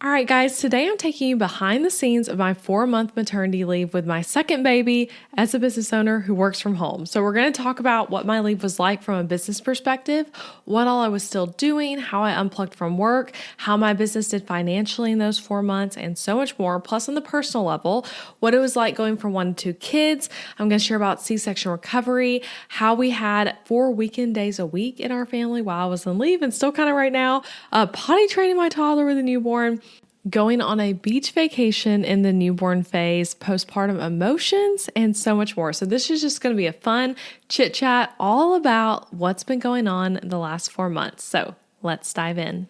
All right, guys, today I'm taking you behind the scenes of my 4-month maternity leave with my second baby as a business owner who works from home. So we're going to talk about what my leave was like from a business perspective, what all I was still doing, how I unplugged from work, how my business did financially in those 4 months, and so much more. Plus on the personal level, what it was like going from 1 to 2 kids. I'm going to share about C-section recovery, how we had 4 weekend days a week in our family while I was on leave and still kind of right now, potty training my toddler with a newborn, going on a beach vacation in the newborn phase, postpartum emotions, and so much more. So this is just going to be a fun chit chat all about what's been going on the last 4 months. So let's dive in.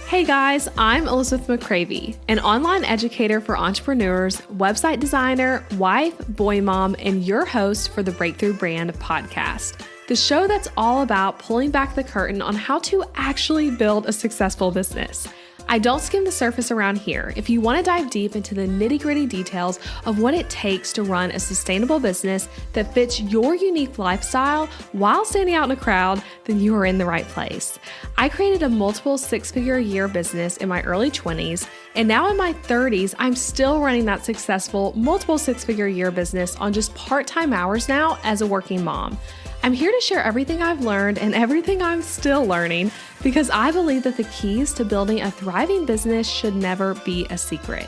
Hey guys, I'm Elizabeth McCravey, an online educator for entrepreneurs, website designer, wife, boy mom, and your host for the Breakthrough Brand podcast, the show that's all about pulling back the curtain on how to actually build a successful business. I don't skim the surface around here. If you want to dive deep into the nitty-gritty details of what it takes to run a sustainable business that fits your unique lifestyle while standing out in a crowd, then you are in the right place. I created a multiple 6-figure a year business in my early 20s, and now in my 30s, I'm still running that successful multiple 6-figure a year business on just part-time hours now as a working mom. I'm here to share everything I've learned and everything I'm still learning because I believe that the keys to building a thriving business should never be a secret.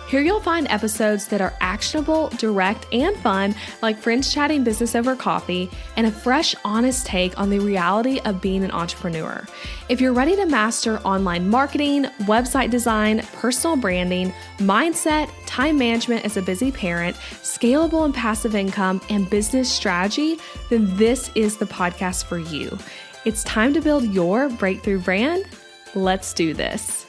Here you'll find episodes that are actionable, direct, and fun, like friends chatting business over coffee, and a fresh, honest take on the reality of being an entrepreneur. If you're ready to master online marketing, website design, personal branding, mindset, time management as a busy parent, scalable and passive income, and business strategy, then this is the podcast for you. It's time to build your breakthrough brand. Let's do this.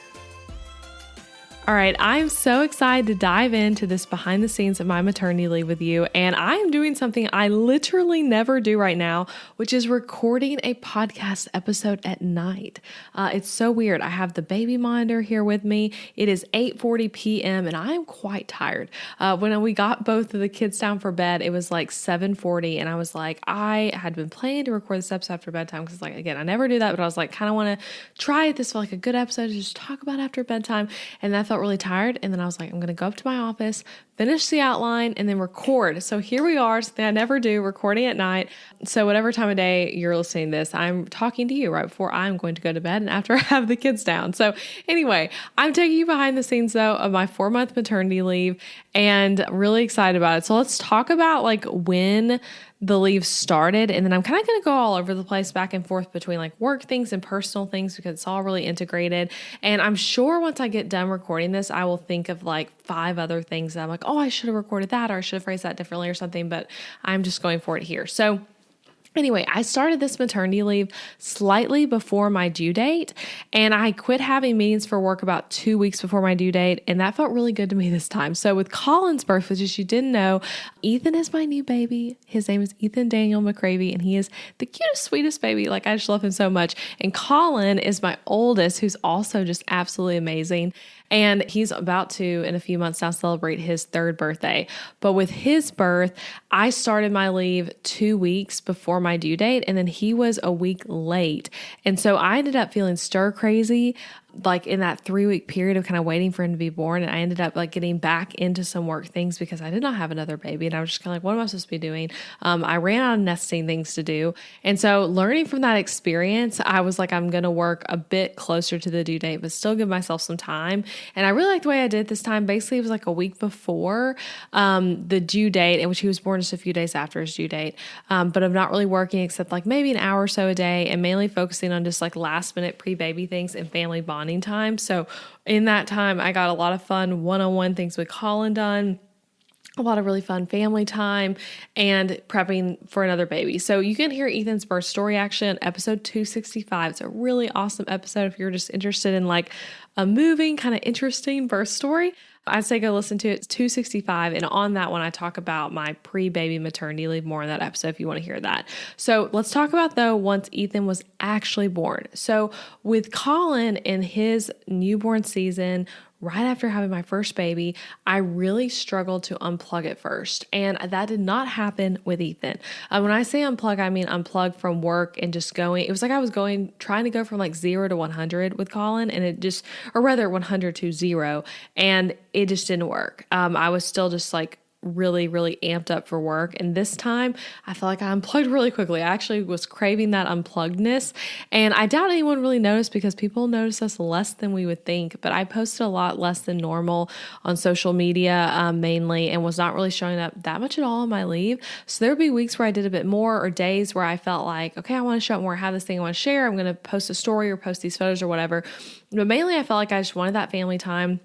All right, I'm so excited to dive into this behind the scenes of my maternity leave with you. And I am doing something I literally never do right now, which is recording a podcast episode at night. It's so weird. I have the baby monitor here with me. It is 8:40 p.m. and I am quite tired. When we got both of the kids down for bed, it was like 7:40 and I was like, I had been planning to record this episode after bedtime because again, I never do that, but I was like, kind of want to try it. This felt like a good episode to just talk about after bedtime. And that felt really tired. And then I was like, I'm going to go up to my office, finish the outline, and then record. So here we are, something I never do, recording at night. So whatever time of day you're listening to this, I'm talking to you right before I'm going to go to bed and after I have the kids down. So anyway, I'm taking you behind the scenes though of my 4-month maternity leave and really excited about it. So let's talk about when the leave started. And then I'm kind of going to go all over the place back and forth between work things and personal things because it's all really integrated. And I'm sure once I get done recording this, I will think of 5 other things that I'm like, oh, I should have recorded that or I should have phrased that differently or something, but I'm just going for it here. So anyway, I started this maternity leave slightly before my due date, and I quit having meetings for work about 2 weeks before my due date, and that felt really good to me this time. So with Colin's birth, which is you didn't know, Ethan is my new baby. His name is Ethan Daniel McCravey, and he is the cutest, sweetest baby. I just love him so much. And Colin is my oldest, who's also just absolutely amazing. And he's about to, in a few months now, celebrate his 3rd birthday. But with his birth, I started my leave 2 weeks before my due date, and then he was a week late. And so I ended up feeling stir crazy in that 3-week period of kind of waiting for him to be born. And I ended up getting back into some work things because I did not have another baby. And I was just kind of what am I supposed to be doing? I ran out of nesting things to do. And so learning from that experience, I was like, I'm going to work a bit closer to the due date, but still give myself some time. And I really liked the way I did it this time. Basically, it was a week before the due date, in which he was born just a few days after his due date. But I'm not really working except maybe an hour or so a day and mainly focusing on just last minute pre-baby things and family bonding time. So in that time, I got a lot of fun one-on-one things with Colin done, a lot of really fun family time, and prepping for another baby. So you can hear Ethan's birth story actually on episode 265. It's a really awesome episode if you're just interested in a moving, kind of interesting birth story. I'd say go listen to it. It's 265. And on that one, I talk about my pre-baby maternity leave more in that episode if you want to hear that. So let's talk about though, once Ethan was actually born. So with Colin in his newborn season, right after having my first baby, I really struggled to unplug at first. And that did not happen with Ethan. When I say unplug, I mean unplug from work and just going. It was like I was trying to go from like 0 to 100 with Colin, and it just, or rather 100 to 0. And it just didn't work. I was still just like really, really amped up for work. And this time I felt like I unplugged really quickly. I actually was craving that unpluggedness. And I doubt anyone really noticed because people notice us less than we would think. But I posted a lot less than normal on social media mainly, and was not really showing up that much at all on my leave. So there would be weeks where I did a bit more, or days where I felt like, okay, I want to show up more. I have this thing I want to share. I'm going to post a story or post these photos or whatever. But mainly I felt like I just wanted that family time.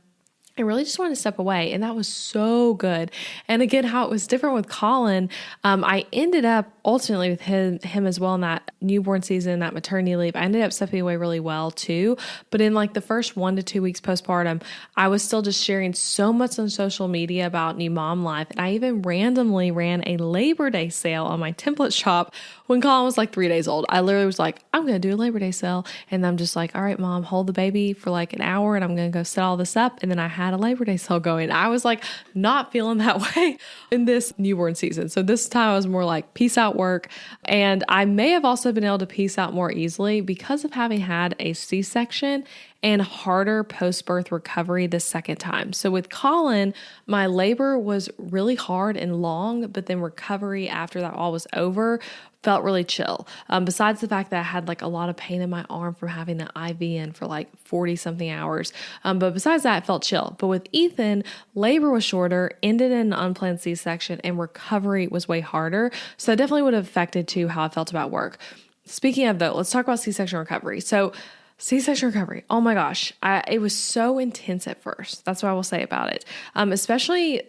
I really just wanted to step away, and that was so good. And again, how it was different with Colin, I ended up ultimately with him as well in that newborn season, that maternity leave. I ended up stepping away really well too. But in like the first 1 to 2 weeks postpartum, I was still just sharing so much on social media about new mom life. And I even randomly ran a Labor Day sale on my template shop when Colin was like 3 days old. I literally was like, I'm going to do a Labor Day sale. And I'm just like, all right, Mom, hold the baby for like an hour and I'm going to go set all this up. And then I had a Labor Day sale going. I was like not feeling that way in this newborn season. So this time I was more like peace out work. And I may have also been able to peace out more easily because of having had a C-section and harder post-birth recovery the second time. So with Colin, my labor was really hard and long, but then recovery after that all was over felt really chill. Besides the fact that I had like a lot of pain in my arm from having the IV in for like 40 something hours. But besides that, it felt chill. But with Ethan, labor was shorter, ended in an unplanned C-section, and recovery was way harder. So that definitely would have affected too how I felt about work. Speaking of though, let's talk about C-section recovery. So C-section recovery, oh my gosh, it was so intense at first. That's what I will say about it. Especially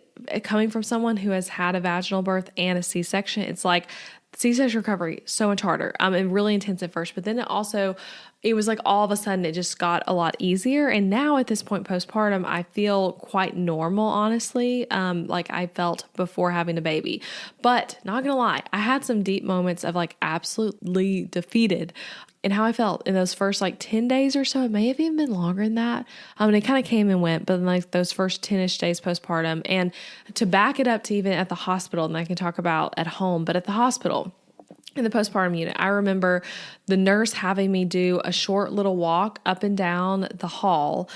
coming from someone who has had a vaginal birth and a C-section, it's like C-section recovery, so much harder and really intense at first. But then it was like all of a sudden it just got a lot easier. And now at this point postpartum, I feel quite normal, honestly, like I felt before having a baby. But not gonna lie, I had some deep moments of like absolutely defeated in how I felt in those first like 10 days or so. It may have even been longer than that. And it kind of came and went, but in like those first 10-ish days postpartum. And to back it up to even at the hospital, and I can talk about at home, but at the hospital, in the postpartum unit, I remember the nurse having me do a short little walk up and down the hall,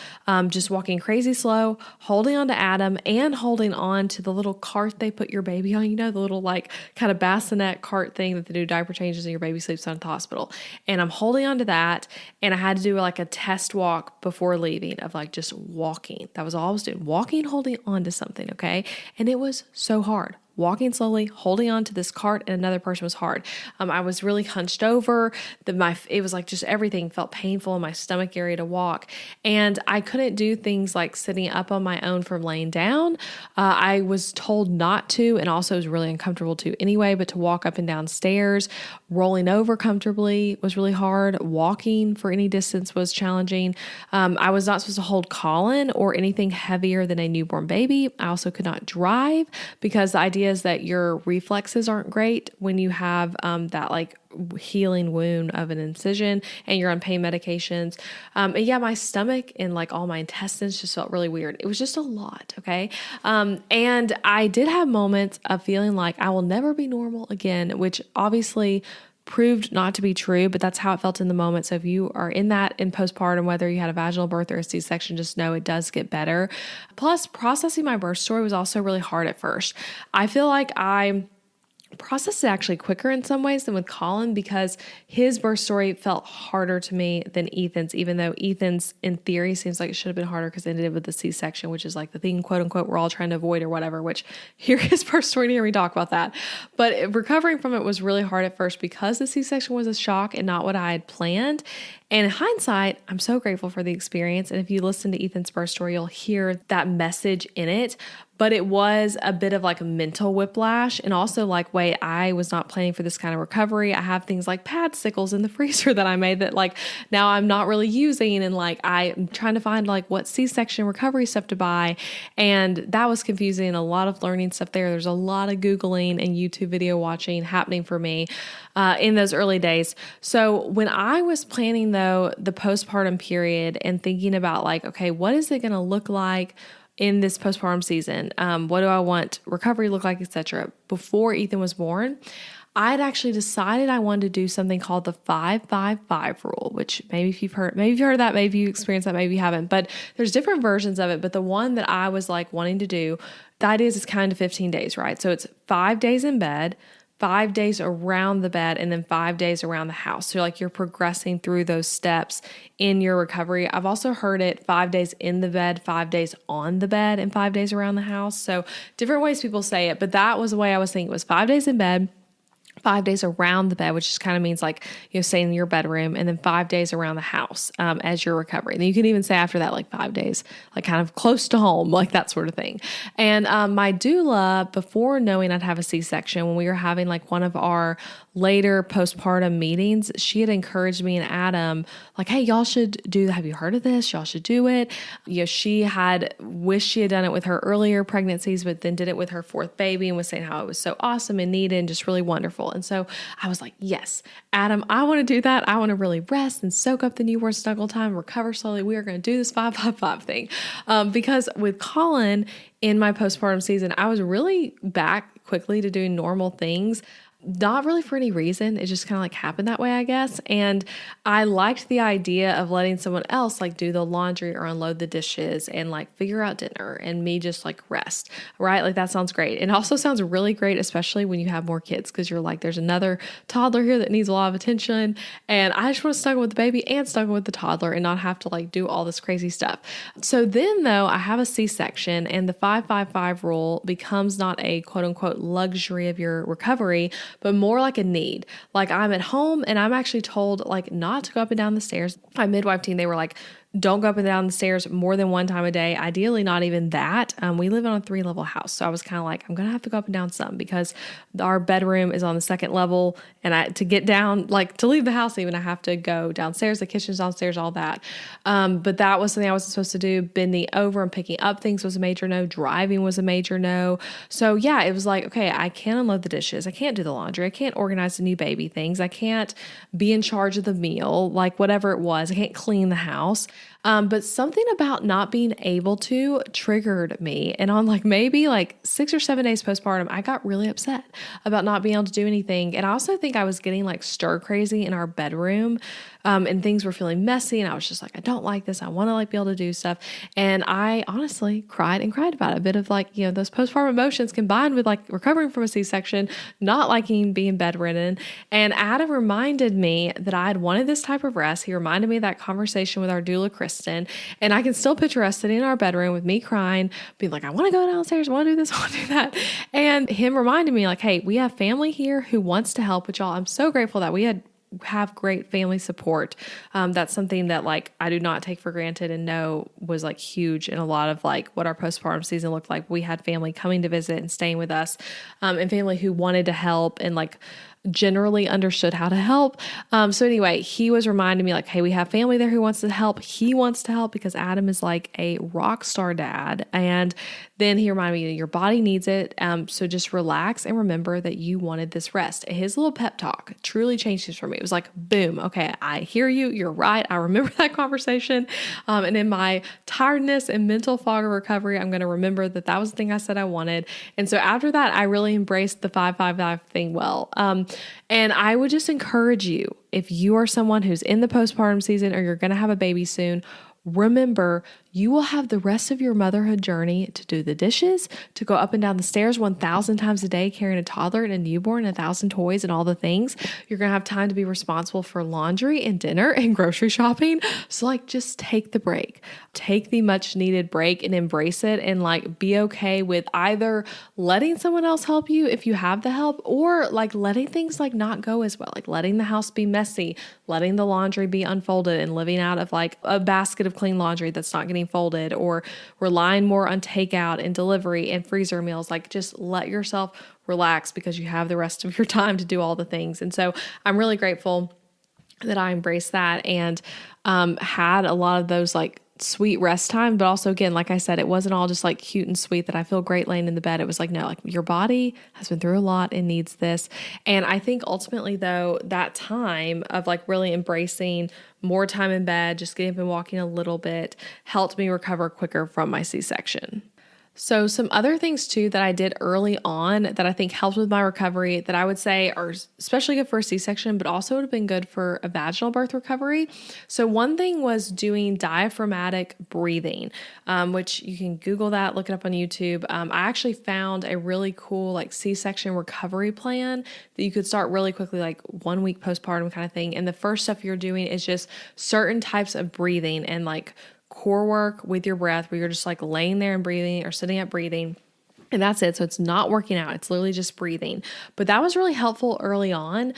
just walking crazy slow, holding on to Adam and holding on to the little cart they put your baby on, the little like kind of bassinet cart thing that they do diaper changes and your baby sleeps on at the hospital. And I'm holding on to that. And I had to do like a test walk before leaving of like just walking. That was all I was doing, walking, holding on to something. Okay. And it was so hard. Walking slowly, holding on to this cart, and another person was hard. I was really hunched over. It was like just everything felt painful in my stomach area to walk. And I couldn't do things like sitting up on my own from laying down. I was told not to, and also it was really uncomfortable to anyway, but to walk up and down stairs, rolling over comfortably was really hard. Walking for any distance was challenging. I was not supposed to hold Colin or anything heavier than a newborn baby. I also could not drive because the idea is that your reflexes aren't great when you have that like healing wound of an incision and you're on pain medications. And yeah, my stomach and like all my intestines just felt really weird. It was just a lot. Okay. And I did have moments of feeling like I will never be normal again, which obviously proved not to be true, but that's how it felt in the moment. So if you are in that in postpartum, whether you had a vaginal birth or a C-section, just know it does get better. Plus, processing my birth story was also really hard at first. I feel like I processed it actually quicker in some ways than with Colin because his birth story felt harder to me than Ethan's, even though Ethan's in theory seems like it should have been harder because it ended with the C-section, which is like the thing, quote unquote, we're all trying to avoid or whatever, which hear his birth story to hear me talk about that. But recovering from it was really hard at first because the C-section was a shock and not what I had planned. And in hindsight, I'm so grateful for the experience. And if you listen to Ethan's birth story, you'll hear that message in it. But it was a bit of like a mental whiplash and also like, wait, I was not planning for this kind of recovery. I have things like pad sickles in the freezer that I made that like now I'm not really using. And like, I'm trying to find like what C-section recovery stuff to buy. And that was confusing and a lot of learning stuff there. There's a lot of Googling and YouTube video watching happening for me in those early days. So when I was planning though though, the postpartum period and thinking about like, okay, what is it going to look like in this postpartum season? What do I want recovery to look like, etc. Before Ethan was born, I had actually decided I wanted to do something called the 5-5-5 rule, which maybe you've heard of that, maybe you experienced that, maybe you haven't, but there's different versions of it. But the one that I was like wanting to do, the idea is it's kind of 15 days, right? So it's 5 days in bed, 5 days around the bed, and then 5 days around the house. So like you're progressing through those steps in your recovery. I've also heard it 5 days in the bed, 5 days on the bed, and 5 days around the house. So different ways people say it, but that was the way I was thinking. It was 5 days in bed, 5 days around the bed, which just kind of means like, staying in your bedroom, and then 5 days around the house as your recovery. And then you can even say after that, like 5 days, like kind of close to home, like that sort of thing. And my doula, before knowing I'd have a C-section, when we were having like one of our later postpartum meetings, she had encouraged me and Adam, like, hey, y'all should do that. Have you heard of this? Y'all should do it. She had wished she had done it with her earlier pregnancies, but then did it with her fourth baby and was saying how it was so awesome and needed and just really wonderful. And so I was like, yes, Adam, I want to do that. I want to really rest and soak up the newborn snuggle time, recover slowly. We are going to do this 5-5-5 thing. Because with Colin in my postpartum season, I was really back quickly to doing normal things. Not really for any reason. It just kind of like happened that way, I guess. And I liked the idea of letting someone else like do the laundry or unload the dishes and like figure out dinner and me just like rest, right? Like that sounds great. And also sounds really great, especially when you have more kids, because you're like, there's another toddler here that needs a lot of attention. And I just want to snuggle with the baby and snuggle with the toddler and not have to like do all this crazy stuff. So then though, I have a C-section, and the 5-5-5 rule becomes not a quote unquote luxury of your recovery, but more like a need. Like I'm at home and I'm actually told like not to go up and down the stairs. My midwife team, they were like, don't go up and down the stairs more than one time a day. Ideally, not even that. We live on a 3-level house. So I was kind of like, I'm going to have to go up and down some because our bedroom is on the 2nd level. And to get down, like to leave the house even, I have to go downstairs. The kitchen's downstairs, all that. But that was something I wasn't supposed to do. Bending over and picking up things was a major no. Driving was a major no. So yeah, it was like, okay, I can't unload the dishes. I can't do the laundry. I can't organize the new baby things. I can't be in charge of the meal, like whatever it was. I can't clean the house. But something about not being able to triggered me. And on like maybe like 6 or 7 days postpartum, I got really upset about not being able to do anything. And I also think I was getting like stir crazy in our bedroom. And things were feeling messy. And I was just like, I don't like this. I want to like be able to do stuff. And I honestly cried about it. A bit of like, those postpartum emotions combined with like recovering from a C-section, not liking being bedridden. And Adam reminded me that I had wanted this type of rest. He reminded me of that conversation with our doula, Kristen. And I can still picture us sitting in our bedroom with me crying, being like, I want to go downstairs, I want to do this, I want to do that. And him reminding me like, hey, we have family here who wants to help with y'all. I'm so grateful that we have great family support. That's something that like I do not take for granted and know was like huge in a lot of like what our postpartum season looked like. We had family coming to visit and staying with us, and family who wanted to help and like generally understood how to help. So anyway, he was reminding me like, hey, we have family there who wants to help. He wants to help because Adam is like a rock star dad. And then he reminded me that your body needs it. So just relax and remember that you wanted this rest. His little pep talk truly changed things for me. It was like, boom. Okay. I hear you. You're right. I remember that conversation. And in my tiredness and mental fog of recovery, I'm going to remember that that was the thing I said I wanted. And so after that, I really embraced the 5-5-5 thing well. And I would just encourage you, if you are someone who's in the postpartum season or you're going to have a baby soon, remember, you will have the rest of your motherhood journey to do the dishes, to go up and down the stairs 1,000 times a day, carrying a toddler and a newborn, 1,000 toys and all the things. You're going to have time to be responsible for laundry and dinner and grocery shopping. So like, just take the break, take the much needed break and embrace it, and like be okay with either letting someone else help you if you have the help, or like letting things like not go as well, like letting the house be messy, letting the laundry be unfolded and living out of like a basket of clean laundry that's not getting folded, or relying more on takeout and delivery and freezer meals. Like just let yourself relax because you have the rest of your time to do all the things. And so I'm really grateful that I embraced that and had a lot of those like sweet rest time. But also, again, like I said, it wasn't all just like cute and sweet that I feel great laying in the bed. It was like, no, like your body has been through a lot and needs this. And I think ultimately though, that time of like really embracing more time in bed, just getting up and walking a little bit, helped me recover quicker from my C-section. So some other things too that I did early on that I think helped with my recovery that I would say are especially good for a C-section, but also would have been good for a vaginal birth recovery. So one thing was doing diaphragmatic breathing, which you can Google that, look it up on YouTube. I actually found a really cool like C-section recovery plan that you could start really quickly, like 1 week postpartum kind of thing. And the first stuff you're doing is just certain types of breathing and like core work with your breath where you're just like laying there and breathing or sitting up breathing. And that's it. So it's not working out. It's literally just breathing. But that was really helpful early on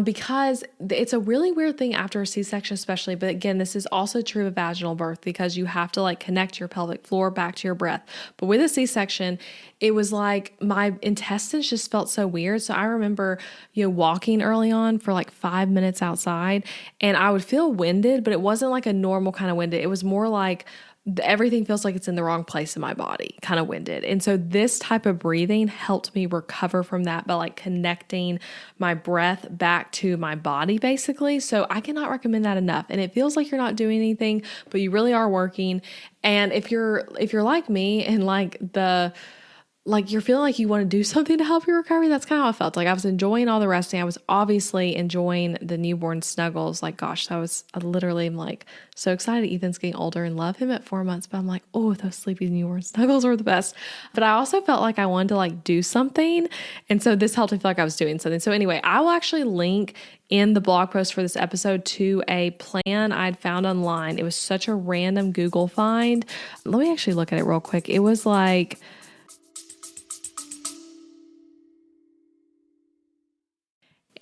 because it's a really weird thing after a C-section especially. But again, this is also true of vaginal birth because you have to like connect your pelvic floor back to your breath. But with a C-section, it was like my intestines just felt so weird. So I remember, walking early on for like 5 minutes outside and I would feel winded, but it wasn't like a normal kind of winded. It was more like everything feels like it's in the wrong place in my body, kind of winded. And so this type of breathing helped me recover from that by like connecting my breath back to my body basically. So I cannot recommend that enough. And it feels like you're not doing anything, but you really are working. And if you're like me and you're feeling like you want to do something to help your recovery, that's kind of how I felt. Like I was enjoying all the resting. I was obviously enjoying the newborn snuggles. Like, gosh, I literally am like so excited. Ethan's getting older and love him at 4 months, but I'm like, oh, those sleepy newborn snuggles were the best. But I also felt like I wanted to like do something. And so this helped me feel like I was doing something. So anyway, I will actually link in the blog post for this episode to a plan I'd found online. It was such a random Google find. Let me actually look at it real quick. It was like,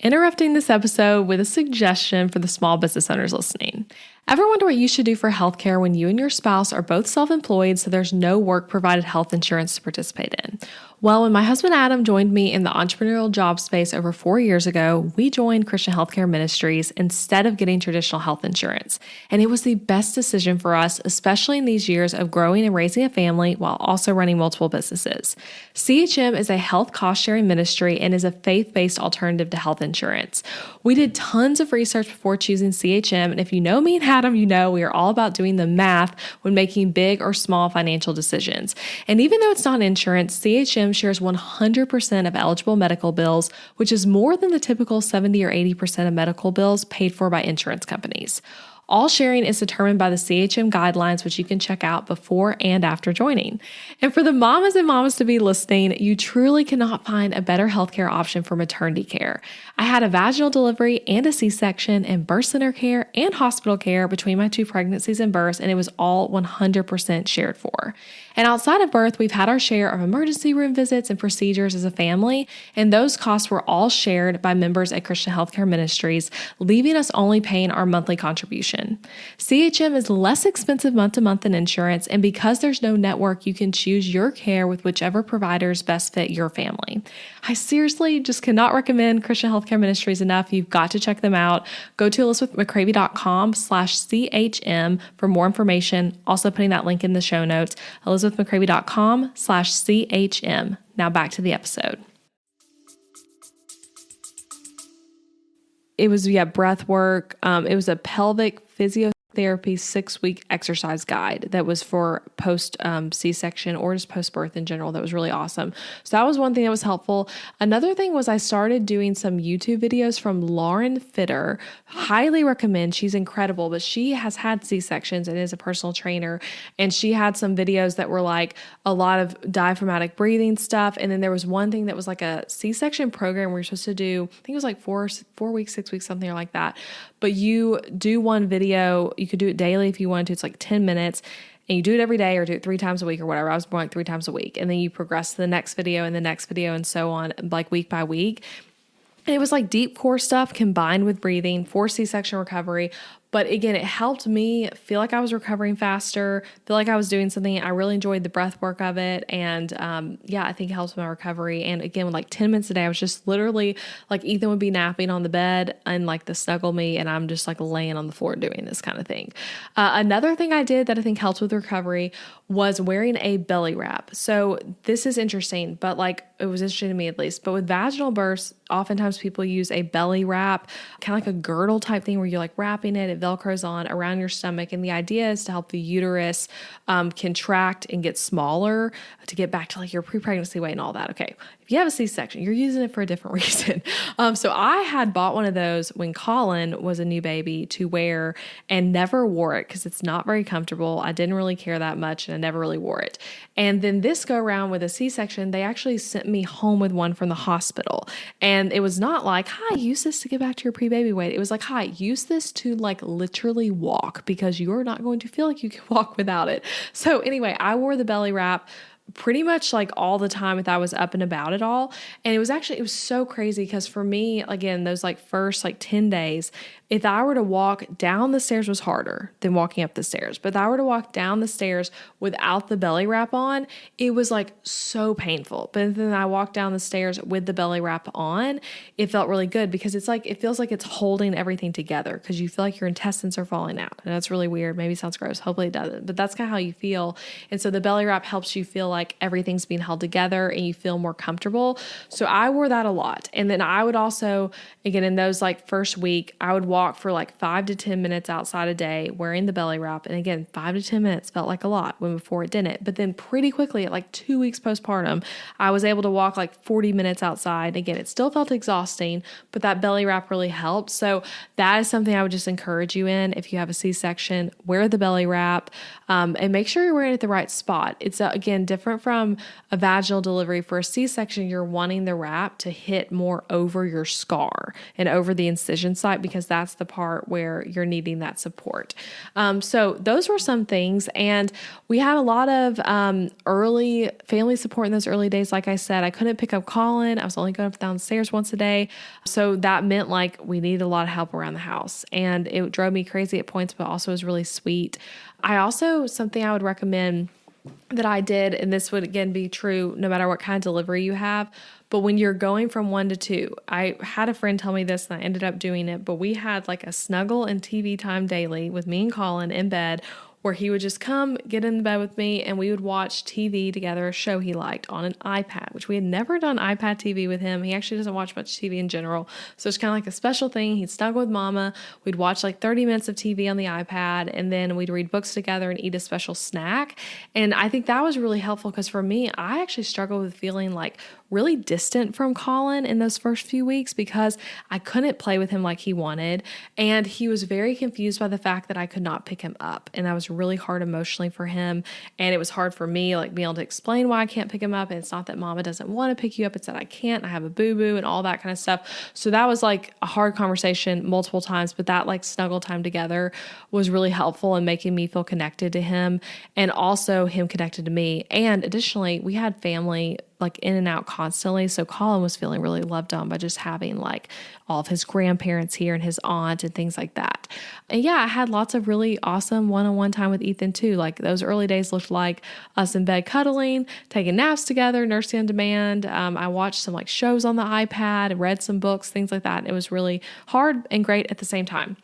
interrupting this episode with a suggestion for the small business owners listening. Ever wonder what you should do for healthcare when you and your spouse are both self-employed so there's no work-provided health insurance to participate in? Well, when my husband Adam joined me in the entrepreneurial job space over 4 years ago, we joined Christian Healthcare Ministries instead of getting traditional health insurance. And it was the best decision for us, especially in these years of growing and raising a family while also running multiple businesses. CHM is a health cost-sharing ministry and is a faith-based alternative to health insurance. We did tons of research before choosing CHM, and if you know me and Adam, you know we are all about doing the math when making big or small financial decisions. And even though it's not insurance, CHM shares 100% of eligible medical bills, which is more than the typical 70 or 80% of medical bills paid for by insurance companies. All sharing is determined by the CHM guidelines, which you can check out before and after joining. And for the mamas and mamas to be listening, you truly cannot find a better healthcare option for maternity care. I had a vaginal delivery and a C-section and birth center care and hospital care between my 2 pregnancies and births, and it was all 100% shared for. And outside of birth, we've had our share of emergency room visits and procedures as a family, and those costs were all shared by members at Christian Healthcare Ministries, leaving us only paying our monthly contribution. CHM is less expensive month to month than insurance, and because there's no network, you can choose your care with whichever providers best fit your family. I seriously just cannot recommend Christian Healthcare Ministries enough. You've got to check them out. Go to elizabethmccravey.com/CHM for more information. Also putting that link in the show notes, elizabethmccravey.com/CHM. Now back to the episode. It was, breath work. It was a pelvic physiotherapy 6-week exercise guide that was for post C-section or just post-birth in general. That was really awesome. So that was one thing that was helpful. Another thing was I started doing some YouTube videos from Lauren Fitter. Highly recommend. She's incredible, but she has had C-sections and is a personal trainer. And she had some videos that were like a lot of diaphragmatic breathing stuff. And then there was one thing that was like a C-section program where you're supposed to do, I think it was like 4 weeks, 6 weeks, something like that. But you do one video, you could do it daily if you wanted to. It's like 10 minutes and you do it every day or do it 3 times a week or whatever. I was more like 3 times a week. And then you progress to the next video and the next video and so on, like week by week. And it was like deep core stuff combined with breathing for C-section recovery. But again, it helped me feel like I was recovering faster, feel like I was doing something. I really enjoyed the breath work of it. And I think it helps my recovery. And again, with like 10 minutes a day, I was just literally like Ethan would be napping on the bed and like the snuggle me, and I'm just like laying on the floor doing this kind of thing. Another thing I did that I think helps with recovery was wearing a belly wrap. So this is interesting, but like it was interesting to me at least. But with vaginal births, oftentimes people use a belly wrap, kind of like a girdle type thing where you're like wrapping it, it Velcros on around your stomach. And the idea is to help the uterus contract and get smaller to get back to like your pre-pregnancy weight and all that. Okay. If you have a C-section, you're using it for a different reason. So I had bought one of those when Colin was a new baby to wear and never wore it because it's not very comfortable. I didn't really care that much and I never really wore it. And then this go around with a C-section, they actually sent me home with one from the hospital. And it was not like, hi, use this to get back to your pre-baby weight. It was like, hi, use this to like literally walk because you're not going to feel like you can walk without it. So anyway, I wore the belly wrap pretty much like all the time if I was up and about at all. And it was so crazy because for me, again, those like first like 10 days, if I were to walk down the stairs was harder than walking up the stairs. But if I were to walk down the stairs without the belly wrap on, it was like so painful. But then I walked down the stairs with the belly wrap on, it felt really good because it's like, it feels like it's holding everything together because you feel like your intestines are falling out. And that's really weird. Maybe it sounds gross. Hopefully it doesn't, but that's kind of how you feel. And so the belly wrap helps you feel like everything's being held together and you feel more comfortable. So I wore that a lot. And then I would also, again, in those like first week, I would walk for like 5 to 10 minutes outside a day wearing the belly wrap. And again, 5 to 10 minutes felt like a lot when before it didn't. But then pretty quickly at like 2 weeks postpartum, I was able to walk like 40 minutes outside. Again, it still felt exhausting, but that belly wrap really helped. So that is something I would just encourage you in. If you have a C-section, wear the belly wrap and make sure you're wearing it at the right spot. It's again, different from a vaginal delivery. For a C-section, you're wanting the wrap to hit more over your scar and over the incision site because that's the part where you're needing that support. So those were some things. And we had a lot of early family support in those early days. Like I said, I couldn't pick up Colin. I was only going up and down the stairs once a day. So that meant like we needed a lot of help around the house. And it drove me crazy at points, but also was really sweet. Something I would recommend that I did, and this would again be true no matter what kind of delivery you have, but when you're going from 1 to 2, I had a friend tell me this and I ended up doing it, but we had like a snuggle and TV time daily with me and Colin in bed where he would just come get in the bed with me and we would watch TV together, a show he liked on an iPad, which we had never done iPad TV with him. He actually doesn't watch much TV in general. So it's kind of like a special thing. He'd snuggle with mama. We'd watch like 30 minutes of TV on the iPad and then we'd read books together and eat a special snack. And I think that was really helpful because for me, I actually struggled with feeling like really distant from Colin in those first few weeks because I couldn't play with him like he wanted. And he was very confused by the fact that I could not pick him up. And that was really hard emotionally for him. And it was hard for me, like being able to explain why I can't pick him up. And it's not that mama doesn't want to pick you up. It's that I can't. I have a boo-boo and all that kind of stuff. So that was like a hard conversation multiple times, but that like snuggle time together was really helpful in making me feel connected to him and also him connected to me. And additionally, we had family like in and out constantly. So Colin was feeling really loved on by just having like all of his grandparents here and his aunt and things like that. And yeah, I had lots of really awesome one-on-one time with Ethan too. Like those early days looked like us in bed cuddling, taking naps together, nursing on demand. I watched some like shows on the iPad, read some books, things like that. It was really hard and great at the same time.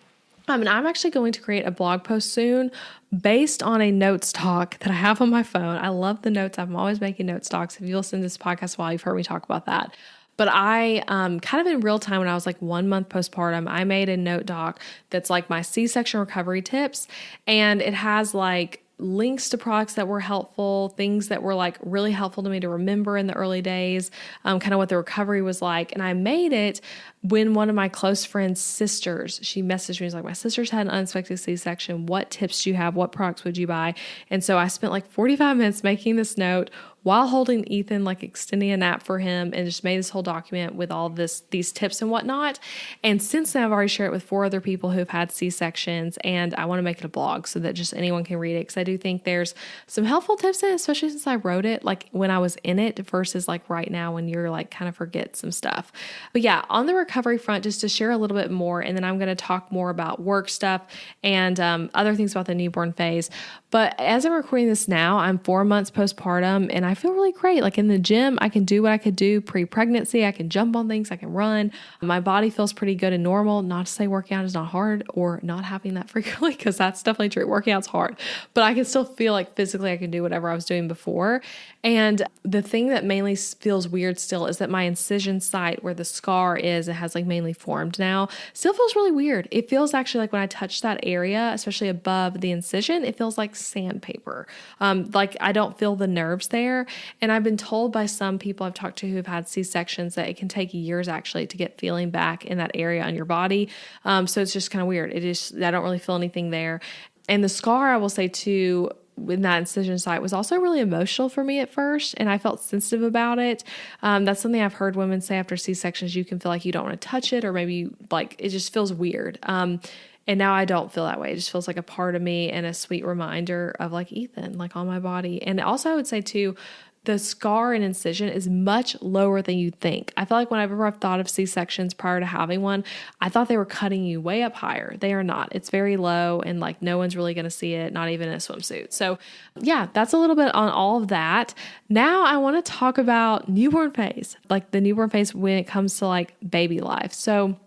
And I'm actually going to create a blog post soon based on a notes talk that I have on my phone. I love the notes. I'm always making notes talks. If you listen to this podcast while you've heard me talk about that. But I kind of in real time when I was like 1 month postpartum, I made a note doc that's like my C-section recovery tips. And it has like links to products that were helpful, things that were like really helpful to me to remember in the early days, kind of what the recovery was like. And I made it when one of my close friends' sisters, she messaged me, was like, my sister's had an unexpected C-section. What tips do you have? What products would you buy? And so I spent like 45 minutes making this note, while holding Ethan, like extending a nap for him, and just made this whole document with all these tips and whatnot. And since then, I've already shared it with 4 other people who've had C-sections, and I want to make it a blog so that just anyone can read it. Cause I do think there's some helpful tips in it, especially since I wrote it like when I was in it versus like right now when you're like kind of forget some stuff. But yeah, on the recovery front, just to share a little bit more, and then I'm going to talk more about work stuff and other things about the newborn phase. But as I'm recording this now, I'm 4 months postpartum and I feel really great. Like in the gym, I can do what I could do pre-pregnancy. I can jump on things. I can run. My body feels pretty good and normal. Not to say working out is not hard or not having that frequently, because that's definitely true. Working out's hard, but I can still feel like physically I can do whatever I was doing before. And the thing that mainly feels weird still is that my incision site where the scar is, it has like mainly formed now, still feels really weird. It feels actually like when I touch that area, especially above the incision, it feels like sandpaper. Like I don't feel the nerves there. And I've been told by some people I've talked to who've had C-sections that it can take years actually to get feeling back in that area on your body. So it's just kind of weird. I don't really feel anything there. And the scar, I will say too, in that incision site was also really emotional for me at first, and I felt sensitive about it. That's something I've heard women say after C-sections. You can feel like you don't want to touch it, or maybe like it just feels weird. And now I don't feel that way. It just feels like a part of me and a sweet reminder of like Ethan, like on my body. And also I would say too, the scar and incision is much lower than you think. I feel like whenever I've thought of C-sections prior to having one, I thought they were cutting you way up higher. They are not. It's very low and like no one's really going to see it, not even in a swimsuit. So yeah, that's a little bit on all of that. Now I want to talk about newborn phase, like the newborn phase when it comes to like baby life. So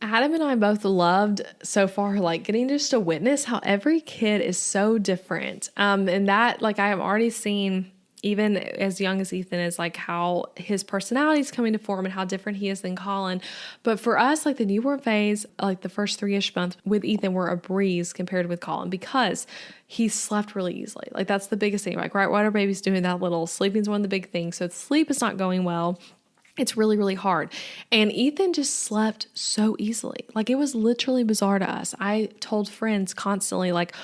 Adam and I both loved so far, like getting just to witness how every kid is so different. And that like I have already seen even as young as Ethan is, like how his personality is coming to form and how different he is than Colin. But for us, like the newborn phase, like the first 3-ish months with Ethan were a breeze compared with Colin because he slept really easily. Like that's the biggest thing. Like right when our baby's doing that little sleeping is one of the big things. So sleep is not going well. It's really, really hard. And Ethan just slept so easily. Like it was literally bizarre to us. I told friends constantly like,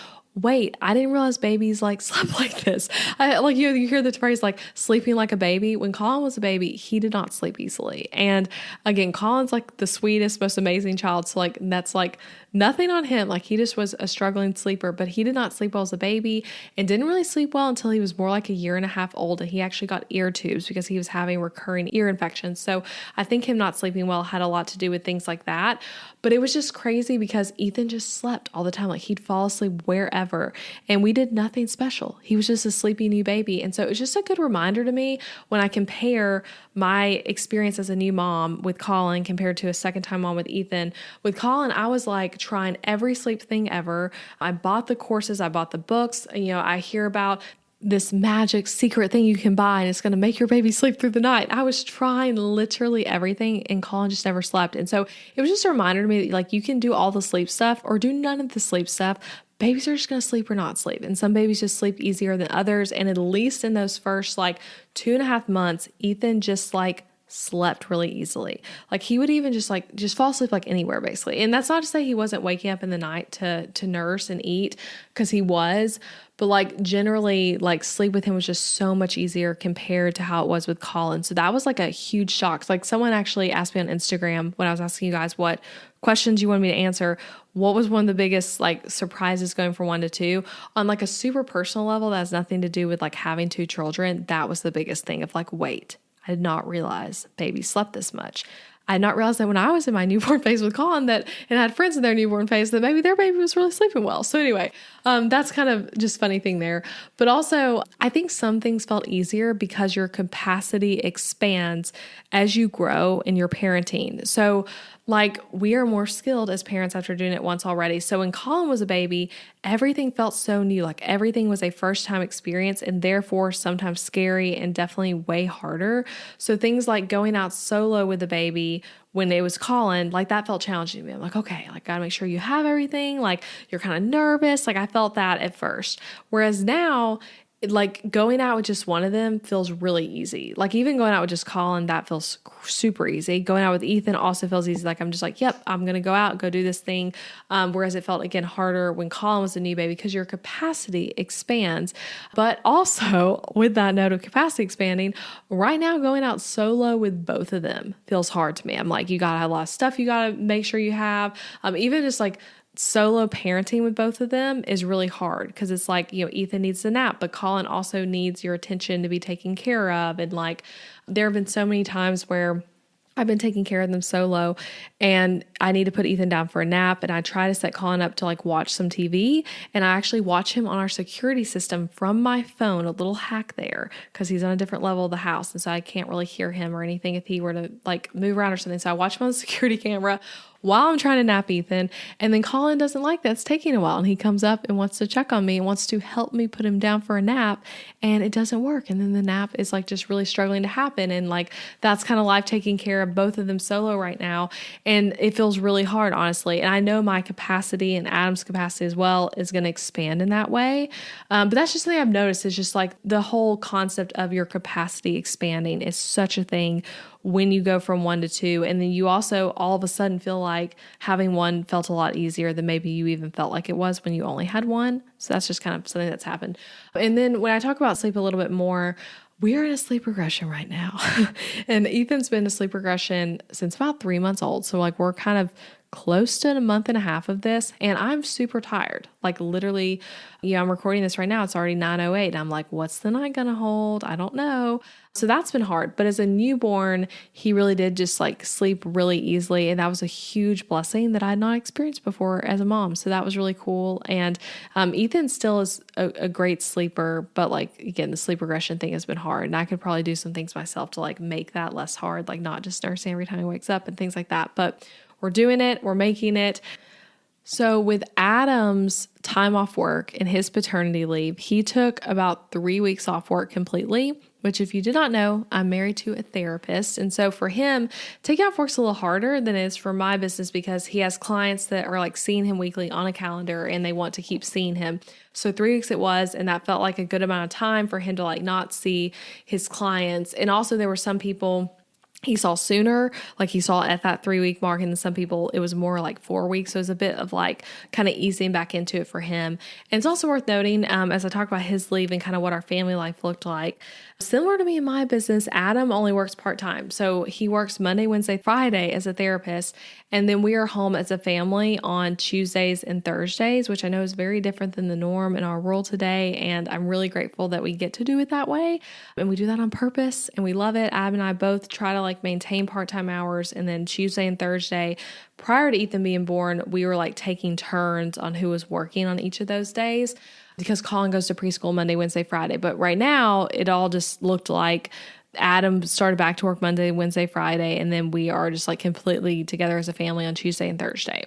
wait, I didn't realize babies like slept like this. Like you hear the phrase like sleeping like a baby. When Colin was a baby, he did not sleep easily. And again, Colin's like the sweetest, most amazing child. So like that's like nothing on him. Like he just was a struggling sleeper, but he did not sleep well as a baby and didn't really sleep well until he was more like 1.5 years old. And he actually got ear tubes because he was having recurring ear infections. So I think him not sleeping well had a lot to do with things like that. But it was just crazy because Ethan just slept all the time. Like he'd fall asleep wherever. And we did nothing special. He was just a sleepy new baby. And so it was just a good reminder to me when I compare my experience as a new mom with Colin compared to a second time mom with Ethan. With Colin, I was like trying every sleep thing ever. I bought the courses. I bought the books. You know, I hear about this magic secret thing you can buy and it's going to make your baby sleep through the night. I was trying literally everything and Colin just never slept. And so it was just a reminder to me that like you can do all the sleep stuff or do none of the sleep stuff. Babies are just going to sleep or not sleep. And some babies just sleep easier than others. And at least in those first like 2.5 months, Ethan just like slept really easily. Like he would even just fall asleep like anywhere basically. And that's not to say he wasn't waking up in the night to nurse and eat, because he was, but like generally like sleep with him was just so much easier compared to how it was with Colin. So that was like a huge shock. Like someone actually asked me on Instagram when I was asking you guys what questions you wanted me to answer, what was one of the biggest like surprises going from 1 to 2 on like a super personal level that has nothing to do with like having 2 children. That was the biggest thing of like, wait, I did not realize baby slept this much. I had not realized that when I was in my newborn phase with Colin and had friends in their newborn phase that maybe their baby was really sleeping well. So anyway, that's kind of just funny thing there. But also I think some things felt easier because your capacity expands as you grow in your parenting. So like we are more skilled as parents after doing it once already. So when Colin was a baby, everything felt so new. Like everything was a first time experience and therefore sometimes scary and definitely way harder. So things like going out solo with the baby when it was Colin, like that felt challenging to me. I'm like, okay, like gotta make sure you have everything. Like you're kind of nervous. Like I felt that at first. Whereas now like going out with just one of them feels really easy. Like even going out with just Colin, that feels super easy. Going out with Ethan also feels easy. Like I'm just like, yep, I'm going to go out, go do this thing. Whereas it felt again harder when Colin was a new baby because your capacity expands. But also with that note of capacity expanding, right now going out solo with both of them feels hard to me. I'm like, you got to have a lot of stuff you got to make sure you have. Even just like solo parenting with both of them is really hard because it's like, Ethan needs a nap, but Colin also needs your attention to be taken care of. And like, there have been so many times where I've been taking care of them solo and I need to put Ethan down for a nap, and I try to set Colin up to like watch some TV, and I actually watch him on our security system from my phone, a little hack there because he's on a different level of the house. And so I can't really hear him or anything if he were to like move around or something. So I watch him on the security camera while I'm trying to nap Ethan. And then Colin doesn't like that. It's taking a while. And he comes up and wants to check on me and wants to help me put him down for a nap. And it doesn't work. And then the nap is like just really struggling to happen. And like, that's kind of life taking care of both of them solo right now. And it feels really hard, honestly. And I know my capacity and Adam's capacity as well is going to expand in that way. But that's just something I've noticed is just like the whole concept of your capacity expanding is such a thing when you go from 1 to 2. And then you also all of a sudden feel like having one felt a lot easier than maybe you even felt like it was when you only had one. So that's just kind of something that's happened. And then when I talk about sleep a little bit more, we are in a sleep regression right now. And Ethan's been in sleep regression since about 3 months old. So like we're kind of close to a month and a half of this, and I'm super tired. Like literally, I'm recording this right now. It's already 9:08 and I'm like, what's the night gonna hold? I don't know. So that's been hard. But as a newborn, he really did just like sleep really easily. And that was a huge blessing that I had not experienced before as a mom. So that was really cool. And Ethan still is a great sleeper, but like, again, the sleep regression thing has been hard. And I could probably do some things myself to like make that less hard, like not just nursing every time he wakes up and things like that. But we're doing it. We're making it. So with Adam's time off work and his paternity leave, he took about 3 weeks off work completely, which if you did not know, I'm married to a therapist. And so for him, taking off work's a little harder than it is for my business because he has clients that are like seeing him weekly on a calendar and they want to keep seeing him. So 3 weeks it was, and that felt like a good amount of time for him to like not see his clients. And also there were some people he saw sooner, like he saw at that 3 week mark, and then some people it was more like 4 weeks. So it was a bit of like kind of easing back into it for him. And it's also worth noting, as I talk about his leave and kind of what our family life looked like, similar to me in my business, Adam only works part-time. So he works Monday, Wednesday, Friday as a therapist. And then we are home as a family on Tuesdays and Thursdays, which I know is very different than the norm in our world today. And I'm really grateful that we get to do it that way. And we do that on purpose and we love it. Adam and I both try to like maintain part-time hours. And then Tuesday and Thursday, prior to Ethan being born, we were like taking turns on who was working on each of those days, because Colin goes to preschool Monday, Wednesday, Friday. But right now, it all just looked like Adam started back to work Monday, Wednesday, Friday, and then we are just like completely together as a family on Tuesday and Thursday.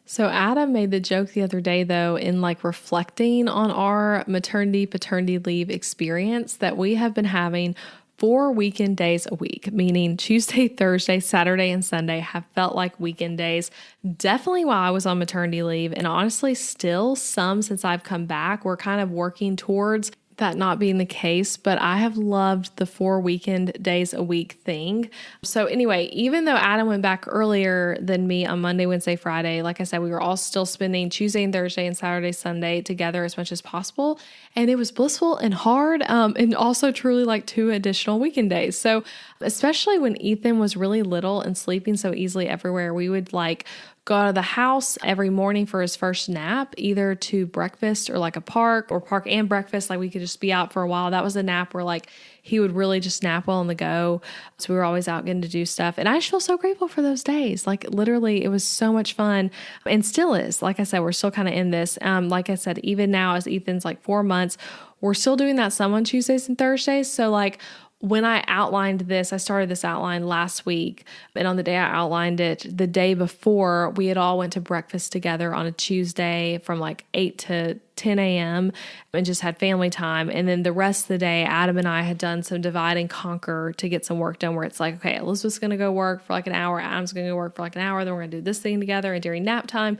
So Adam made the joke the other day, though, in like reflecting on our maternity, paternity leave experience, that we have been having 4 weekend days a week, meaning Tuesday, Thursday, Saturday, and Sunday have felt like weekend days. Definitely while I was on maternity leave, and honestly still some since I've come back. We're kind of working towards that not being the case, but I have loved the 4 weekend days a week thing. So anyway, even though Adam went back earlier than me on Monday, Wednesday, Friday, like I said, we were all still spending Tuesday and Thursday and Saturday, Sunday together as much as possible. And it was blissful and hard, and also truly like 2 additional weekend days. So especially when Ethan was really little and sleeping so easily everywhere, we would like go out of the house every morning for his first nap, either to breakfast or like a park, or park and breakfast. Like we could just be out for a while. That was a nap where like he would really just nap well on the go. So we were always out getting to do stuff. And I just feel so grateful for those days. Like literally it was so much fun and still is. Like I said, we're still kind of in this. Like I said, even now as Ethan's like 4 months, we're still doing that some on Tuesdays and Thursdays. So like when I outlined this, I started this outline last week, and on the day I outlined it, the day before, we had all went to breakfast together on a Tuesday from like 8 to 10 a.m. and just had family time. And then the rest of the day, Adam and I had done some divide and conquer to get some work done, where it's like, okay, Elizabeth's going to go work for like an hour, Adam's going to go work for like an hour, then we're going to do this thing together. And during nap time,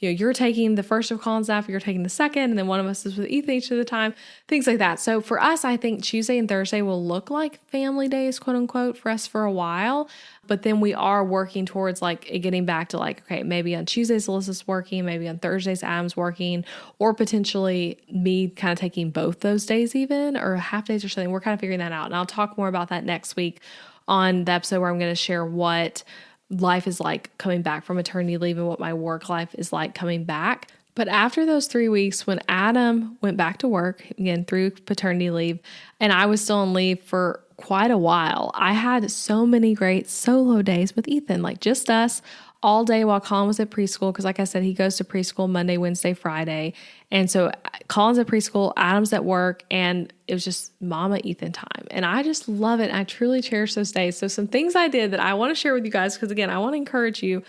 you're taking the first of Colin's nap, you're taking the second, and then one of us is with Ethan each of the time, things like that. So for us, I think Tuesday and Thursday will look like family days, quote unquote, for us for a while. But then we are working towards like it getting back to like, okay, maybe on Tuesdays, Alyssa's working, maybe on Thursdays, Adam's working, or potentially me kind of taking both those days even, or half days or something. We're kind of figuring that out. And I'll talk more about that next week on the episode where I'm going to share what life is like coming back from maternity leave and what my work life is like coming back. But after those 3 weeks, when Adam went back to work, again, through paternity leave, and I was still on leave for quite a while, I had so many great solo days with Ethan, like just us all day while Colin was at preschool. Because like I said, he goes to preschool Monday, Wednesday, Friday. And so Colin's at preschool, Adam's at work, and it was just Mama Ethan time. And I just love it. I truly cherish those days. So some things I did that I want to share with you guys, because again, I want to encourage you,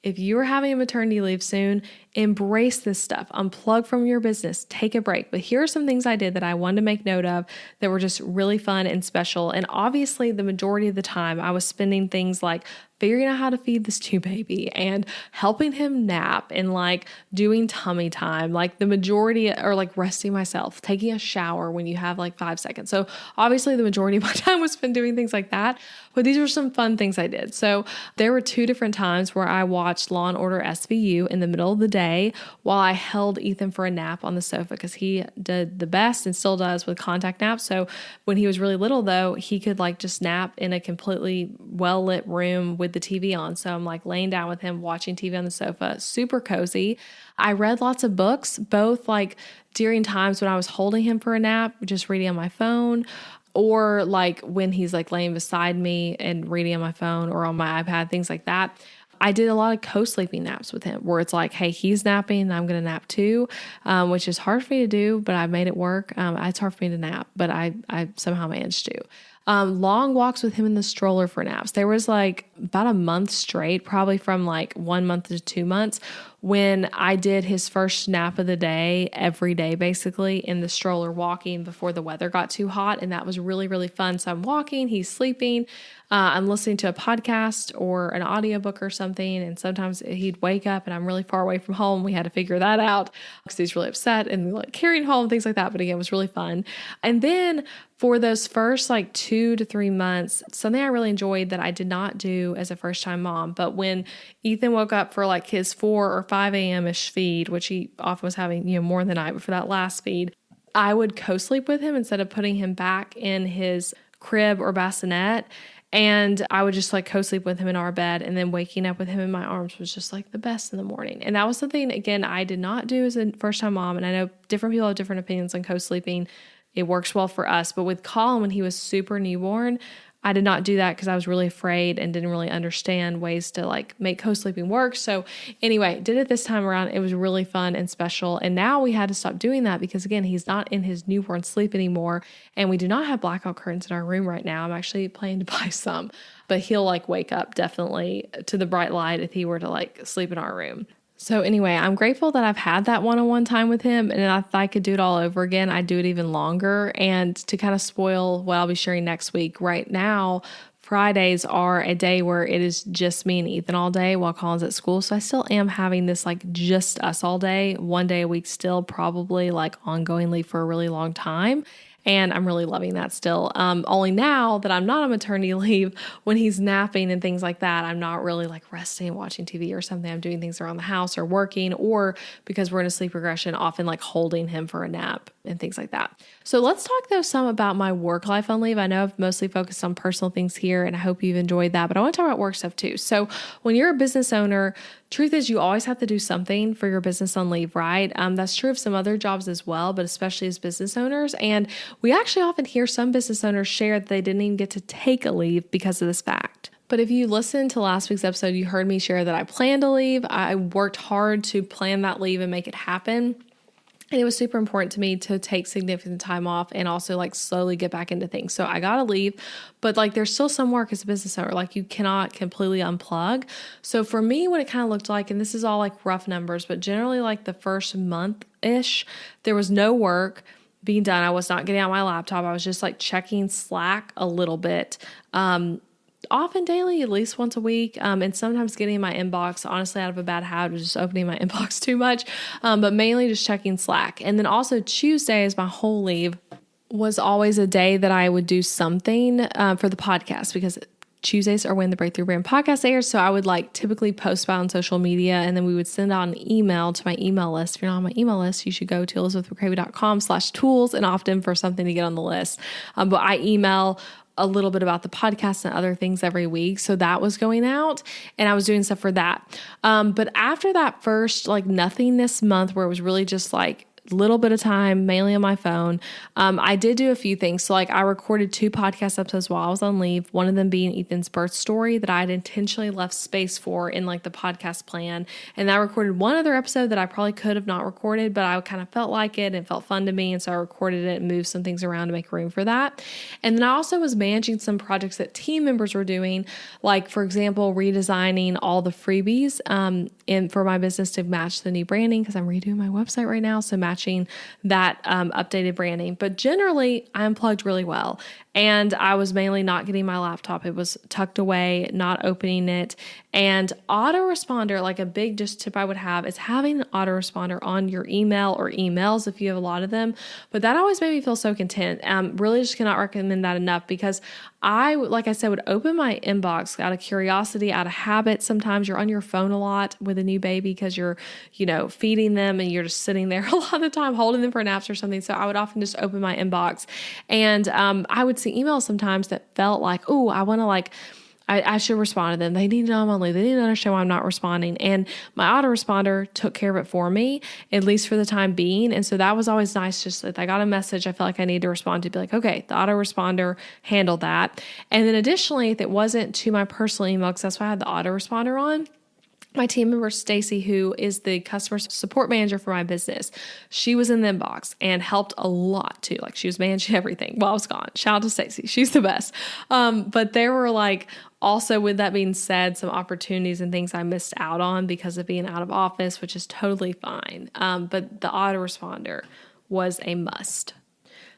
if you are having a maternity leave soon, embrace this stuff. Unplug from your business. Take a break. But here are some things I did that I wanted to make note of that were just really fun and special. And obviously, the majority of the time, I was spending things like figuring out how to feed this new baby and helping him nap and like doing tummy time, like the majority, or like resting myself, taking a shower when you have like 5 seconds. So obviously the majority of my time was spent doing things like that, but these were some fun things I did. So there were 2 different times where I watched Law & Order SVU in the middle of the day while I held Ethan for a nap on the sofa, because he did the best and still does with contact naps. So when he was really little though, he could like just nap in a completely well lit room with the TV on. So I'm like laying down with him, watching TV on the sofa, super cozy. I read lots of books, both like during times when I was holding him for a nap, just reading on my phone, or like when he's like laying beside me and reading on my phone or on my iPad, things like that. I did a lot of co-sleeping naps with him where it's like, hey, he's napping and I'm going to nap too, which is hard for me to do, but I made it work. It's hard for me to nap, but I somehow managed to. Long walks with him in the stroller for naps. There was like about a month straight, probably from like 1 month to 2 months, when I did his first nap of the day every day, basically in the stroller walking before the weather got too hot. And that was really, really fun. So I'm walking, he's sleeping. I'm listening to a podcast or an audiobook or something. And sometimes he'd wake up and I'm really far away from home. We had to figure that out because he's really upset and like carrying home, things like that. But again, it was really fun. And then for those first like 2 to 3 months, something I really enjoyed that I did not do as a first time mom, but when Ethan woke up for like his 4 or 5 a.m.-ish feed, which he often was having, more than I, but for that last feed, I would co-sleep with him instead of putting him back in his crib or bassinet. And I would just like co-sleep with him in our bed, and then waking up with him in my arms was just like the best in the morning. And that was something, again, I did not do as a first time mom. And I know different people have different opinions on co-sleeping. It works well for us. But with Colin, when he was super newborn, I did not do that because I was really afraid and didn't really understand ways to like make co-sleeping work. So anyway, did it this time around. It was really fun and special. And now we had to stop doing that because again, he's not in his newborn sleep anymore. And we do not have blackout curtains in our room right now. I'm actually planning to buy some, but he'll like wake up definitely to the bright light if he were to like sleep in our room. So anyway, I'm grateful that I've had that one-on-one time with him, and if I could do it all over again, I'd do it even longer. And to kind of spoil what I'll be sharing next week, right now, Fridays are a day where it is just me and Ethan all day while Colin's at school. So I still am having this like just us all day, 1 day a week still, probably like ongoingly for a really long time. And I'm really loving that still. Only now that I'm not on maternity leave, when he's napping and things like that, I'm not really like resting and watching TV or something. I'm doing things around the house or working, or because we're in a sleep regression, often like holding him for a nap and things like that. So let's talk though some about my work life on leave. I know I've mostly focused on personal things here, and I hope you've enjoyed that, but I want to talk about work stuff too. So when you're a business owner, truth is you always have to do something for your business on leave, right? That's true of some other jobs as well, but especially as business owners. And we actually often hear some business owners share that they didn't even get to take a leave because of this fact. But if you listened to last week's episode, you heard me share that I planned to leave. I worked hard to plan that leave and make it happen. And it was super important to me to take significant time off and also like slowly get back into things. So I got to leave, but like there's still some work as a business owner. Like you cannot completely unplug. So for me, what it kind of looked like, and this is all like rough numbers, but generally like the first month-ish, there was no work being done. I was not getting out my laptop. I was just like checking Slack a little bit. often daily, at least once a week, and sometimes getting in my inbox, honestly, out of a bad habit of just opening my inbox too much, but mainly just checking Slack. And then also Tuesday is my whole leave was always a day that I would do something for the podcast, because Tuesdays are when the Breakthrough Brand podcast airs. So I would typically post about on social media, and then we would send out an email to my email list. If you're not on my email list, you should go to elizabethmccravey.com/tools and opt in for something to get on the list. But I email a little bit about the podcast and other things every week. So that was going out, and I was doing stuff for that. But after that first nothingness month, where it was really just little bit of time, mainly on my phone, I did do a few things. So I recorded 2 podcast episodes while I was on leave, one of them being Ethan's birth story that I had intentionally left space for in the podcast plan. And I recorded one other episode that I probably could have not recorded, but I kind of felt like it and felt fun to me. And so I recorded it and moved some things around to make room for that. And then I also was managing some projects that team members were doing, for example, redesigning all the freebies for my business to match the new branding, because I'm redoing my website right now. So matching that updated branding. But generally, I unplugged really well. And I was mainly not getting my laptop. It was tucked away, not opening it. And autoresponder, a big just tip I would have is having an autoresponder on your email or emails if you have a lot of them. But that always made me feel so content. Really just cannot recommend that enough, because I, like I said, would open my inbox out of curiosity, out of habit. Sometimes you're on your phone a lot with a new baby because you're, feeding them and you're just sitting there a lot of the time holding them for naps or something. So I would often just open my inbox, and I would see emails sometimes that felt like, oh, I want to I should respond to them. They need to know I'm on leave. They need to understand why I'm not responding. And my autoresponder took care of it for me, at least for the time being. And so that was always nice. Just that I got a message I felt like I needed to respond to, be like, okay, the autoresponder handled that. And then additionally, if it wasn't to my personal email, because that's why I had the autoresponder on, my team member, Stacy, who is the customer support manager for my business, she was in the inbox and helped a lot too. She was managing everything while I was gone. Shout out to Stacy. She's the best. But there were also, with that being said, some opportunities and things I missed out on because of being out of office, which is totally fine. But the autoresponder was a must.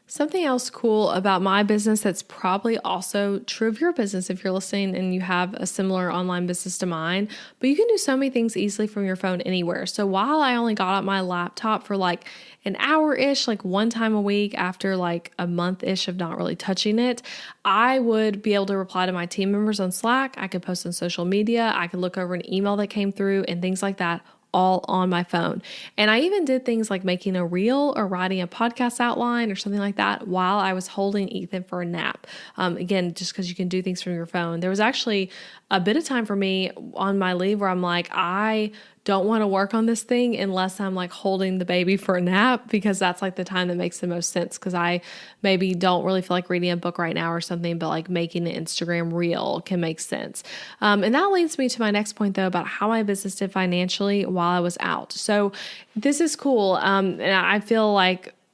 Something else cool about my business that's probably also true of your business if you're listening and you have a similar online business to mine, but you can do so many things easily from your phone anywhere. So while I only got out my laptop for an hour-ish, one time a week after a month-ish of not really touching it, I would be able to reply to my team members on Slack. I could post on social media. I could look over an email that came through and things like that, all on my phone. And I even did things like making a reel or writing a podcast outline or something like that while I was holding Ethan for a nap. Again, just because you can do things from your phone. There was actually a bit of time for me on my leave where I'm I don't want to work on this thing unless I'm holding the baby for a nap, because that's the time that makes the most sense, because I maybe don't really feel like reading a book right now or something, but making an Instagram reel can make sense. And that leads me to my next point though, about how my business did financially while I was out. So this is cool. And I feel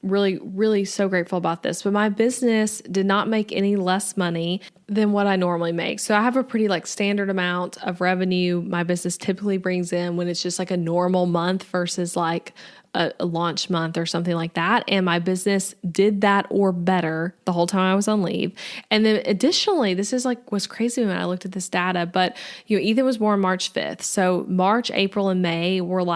really, really so grateful about this, but my business did not make any less money than what I normally make. So I have a pretty standard amount of revenue my business typically brings in when it's just a normal month versus a launch month or something like that. And my business did that or better the whole time I was on leave. And then additionally, this is was crazy when I looked at this data, but Ethan was born March 5th. So March, April, and May were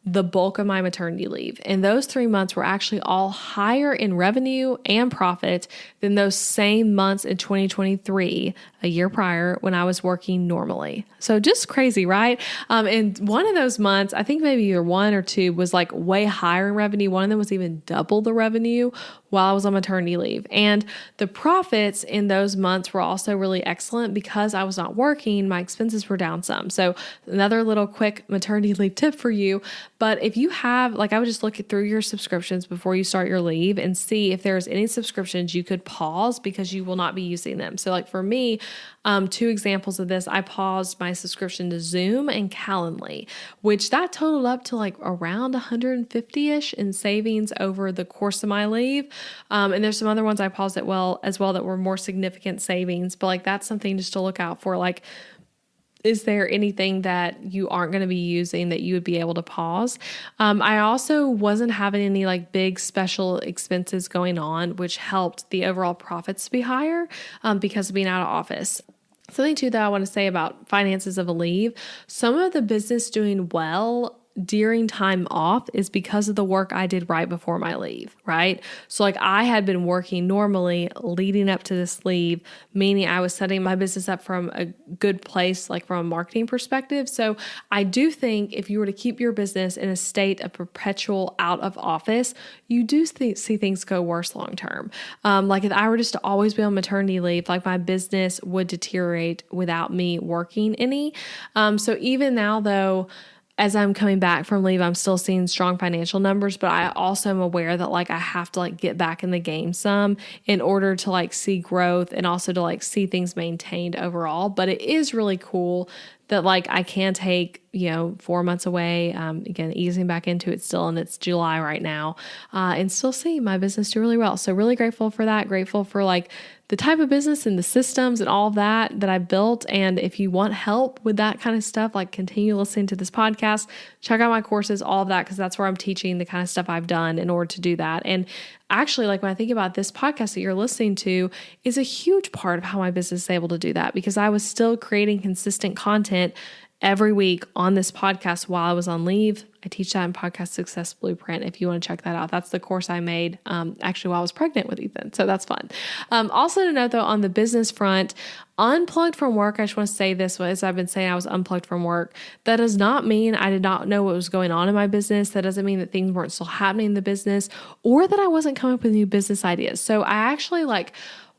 the bulk of my maternity leave. And those 3 months were actually all higher in revenue and profit than those same months in 2023, a year prior, when I was working normally. So just crazy, right? And one of those months, I think maybe either 1 or 2, was way higher in revenue. One of them was even double the revenue while I was on maternity leave. And the profits in those months were also really excellent because I was not working. My expenses were down some. So another little quick maternity leave tip for you. But if you have, I would just look through your subscriptions before you start your leave and see if there's any subscriptions you could pause because you will not be using them. So for me, 2 examples of this, I paused my subscription to Zoom and Calendly, which that totaled up to around 150-ish in savings over the course of my leave. And there's some other ones I paused as well that were more significant savings, but that's something just to look out for. Is there anything that you aren't going to be using that you would be able to pause? I also wasn't having any big special expenses going on, which helped the overall profits to be higher because of being out of office. Something too that I want to say about finances of a leave, some of the business doing well during time off is because of the work I did right before my leave, right? So like I had been working normally leading up to this leave, meaning I was setting my business up from a good place, like from a marketing perspective. So I do think if you were to keep your business in a state of perpetual out of office, you do see things go worse long term. Like if I were just to always be on maternity leave, like my business would deteriorate without me working any. So even now though, as I'm coming back from leave, I'm still seeing strong financial numbers, but I also am aware that like I have to like get back in the game some in order to like see growth and also to like see things maintained overall. But it is really cool that like I can take, 4 months away, again, easing back into it still, and it's July right now, and still see my business do really well. So really grateful for that. Grateful for like the type of business and the systems and all of that I built. And if you want help with that kind of stuff, like continue listening to this podcast, check out my courses, all of that, because that's where I'm teaching the kind of stuff I've done in order to do that. And actually, like when I think about this podcast that you're listening to is a huge part of how my business is able to do that, because I was still creating consistent content every week on this podcast while I was on leave. I teach that in Podcast Success Blueprint if you want to check that out. That's the course I made actually while I was pregnant with Ethan. So that's fun. Also to note though, on the business front, unplugged from work, I just want to say this, as I've been saying, I was unplugged from work. That does not mean I did not know what was going on in my business. That doesn't mean that things weren't still happening in the business or that I wasn't coming up with new business ideas. So I actually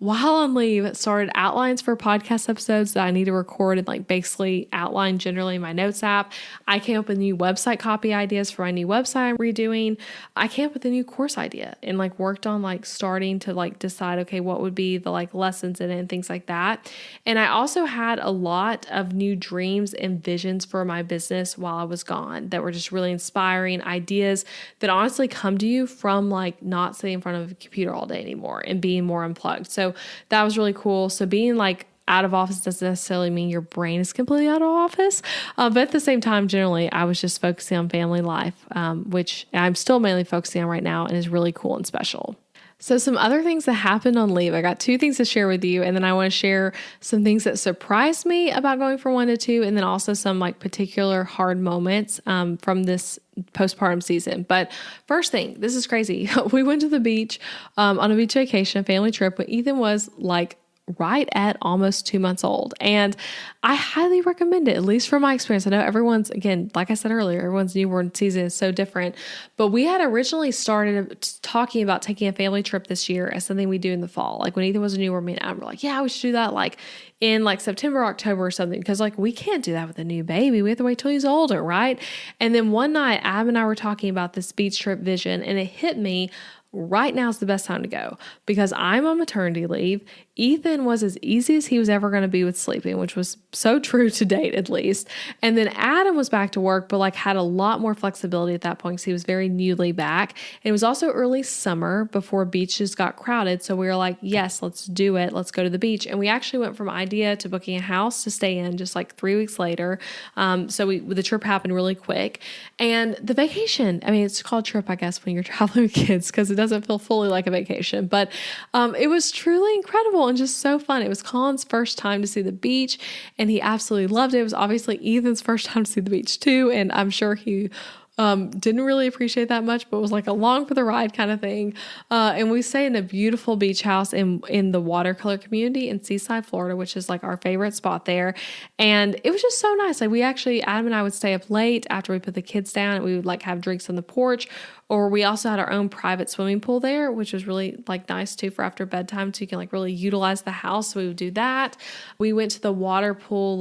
while on leave, started outlines for podcast episodes that I need to record and like basically outline generally in my notes app. I came up with new website copy ideas for my new website I'm redoing. I came up with a new course idea and like worked on like starting to like decide, okay, what would be the like lessons in it and things like that. And I also had a lot of new dreams and visions for my business while I was gone that were just really inspiring ideas that honestly come to you from like not sitting in front of a computer all day anymore and being more unplugged. So that was really cool. So being like out of office doesn't necessarily mean your brain is completely out of office. But at the same time, generally, I was just focusing on family life, which I'm still mainly focusing on right now and is really cool and special. So some other things that happened on leave. I got 2 things to share with you, and then I want to share some things that surprised me about going from 1 to 2, and then also some like particular hard moments from this postpartum season. But first thing, this is crazy. We went to the beach on a beach vacation, a family trip, when Ethan was like right at almost 2 months old. And I highly recommend it, at least from my experience. I know everyone's, again, like I said earlier, everyone's newborn season is so different, but we had originally started talking about taking a family trip this year as something we do in the fall. Like when Ethan was a newborn, me and Adam were like, yeah, we should do that like in like September, October or something. Because like we can't do that with a new baby. We have to wait till he's older, right? And then one night, Adam and I were talking about this beach trip vision, and it hit me. Right now is the best time to go because I'm on maternity leave. Ethan was as easy as he was ever going to be with sleeping, which was so true to date at least. And then Adam was back to work, but like had a lot more flexibility at that point because he was very newly back. And it was also early summer before beaches got crowded. So we were like, yes, let's do it. Let's go to the beach. And we actually went from idea to booking a house to stay in just like 3 weeks later. So the trip happened really quick. And the vacation, I mean, it's called trip, I guess, when you're traveling with kids because it doesn't feel fully like a vacation, but it was truly incredible and just so fun. It was Colin's first time to see the beach and he absolutely loved it. It was obviously Ethan's first time to see the beach too. And I'm sure he didn't really appreciate that much, but was like along for the ride kind of thing. And we stay in a beautiful beach house in the watercolor community in Seaside, Florida, which is like our favorite spot there. And it was just so nice. Like Adam and I would stay up late after we put the kids down and we would like have drinks on the porch, or we also had our own private swimming pool there, which was really like nice too for after bedtime. So you can like really utilize the house. So we would do that. We went to the water pool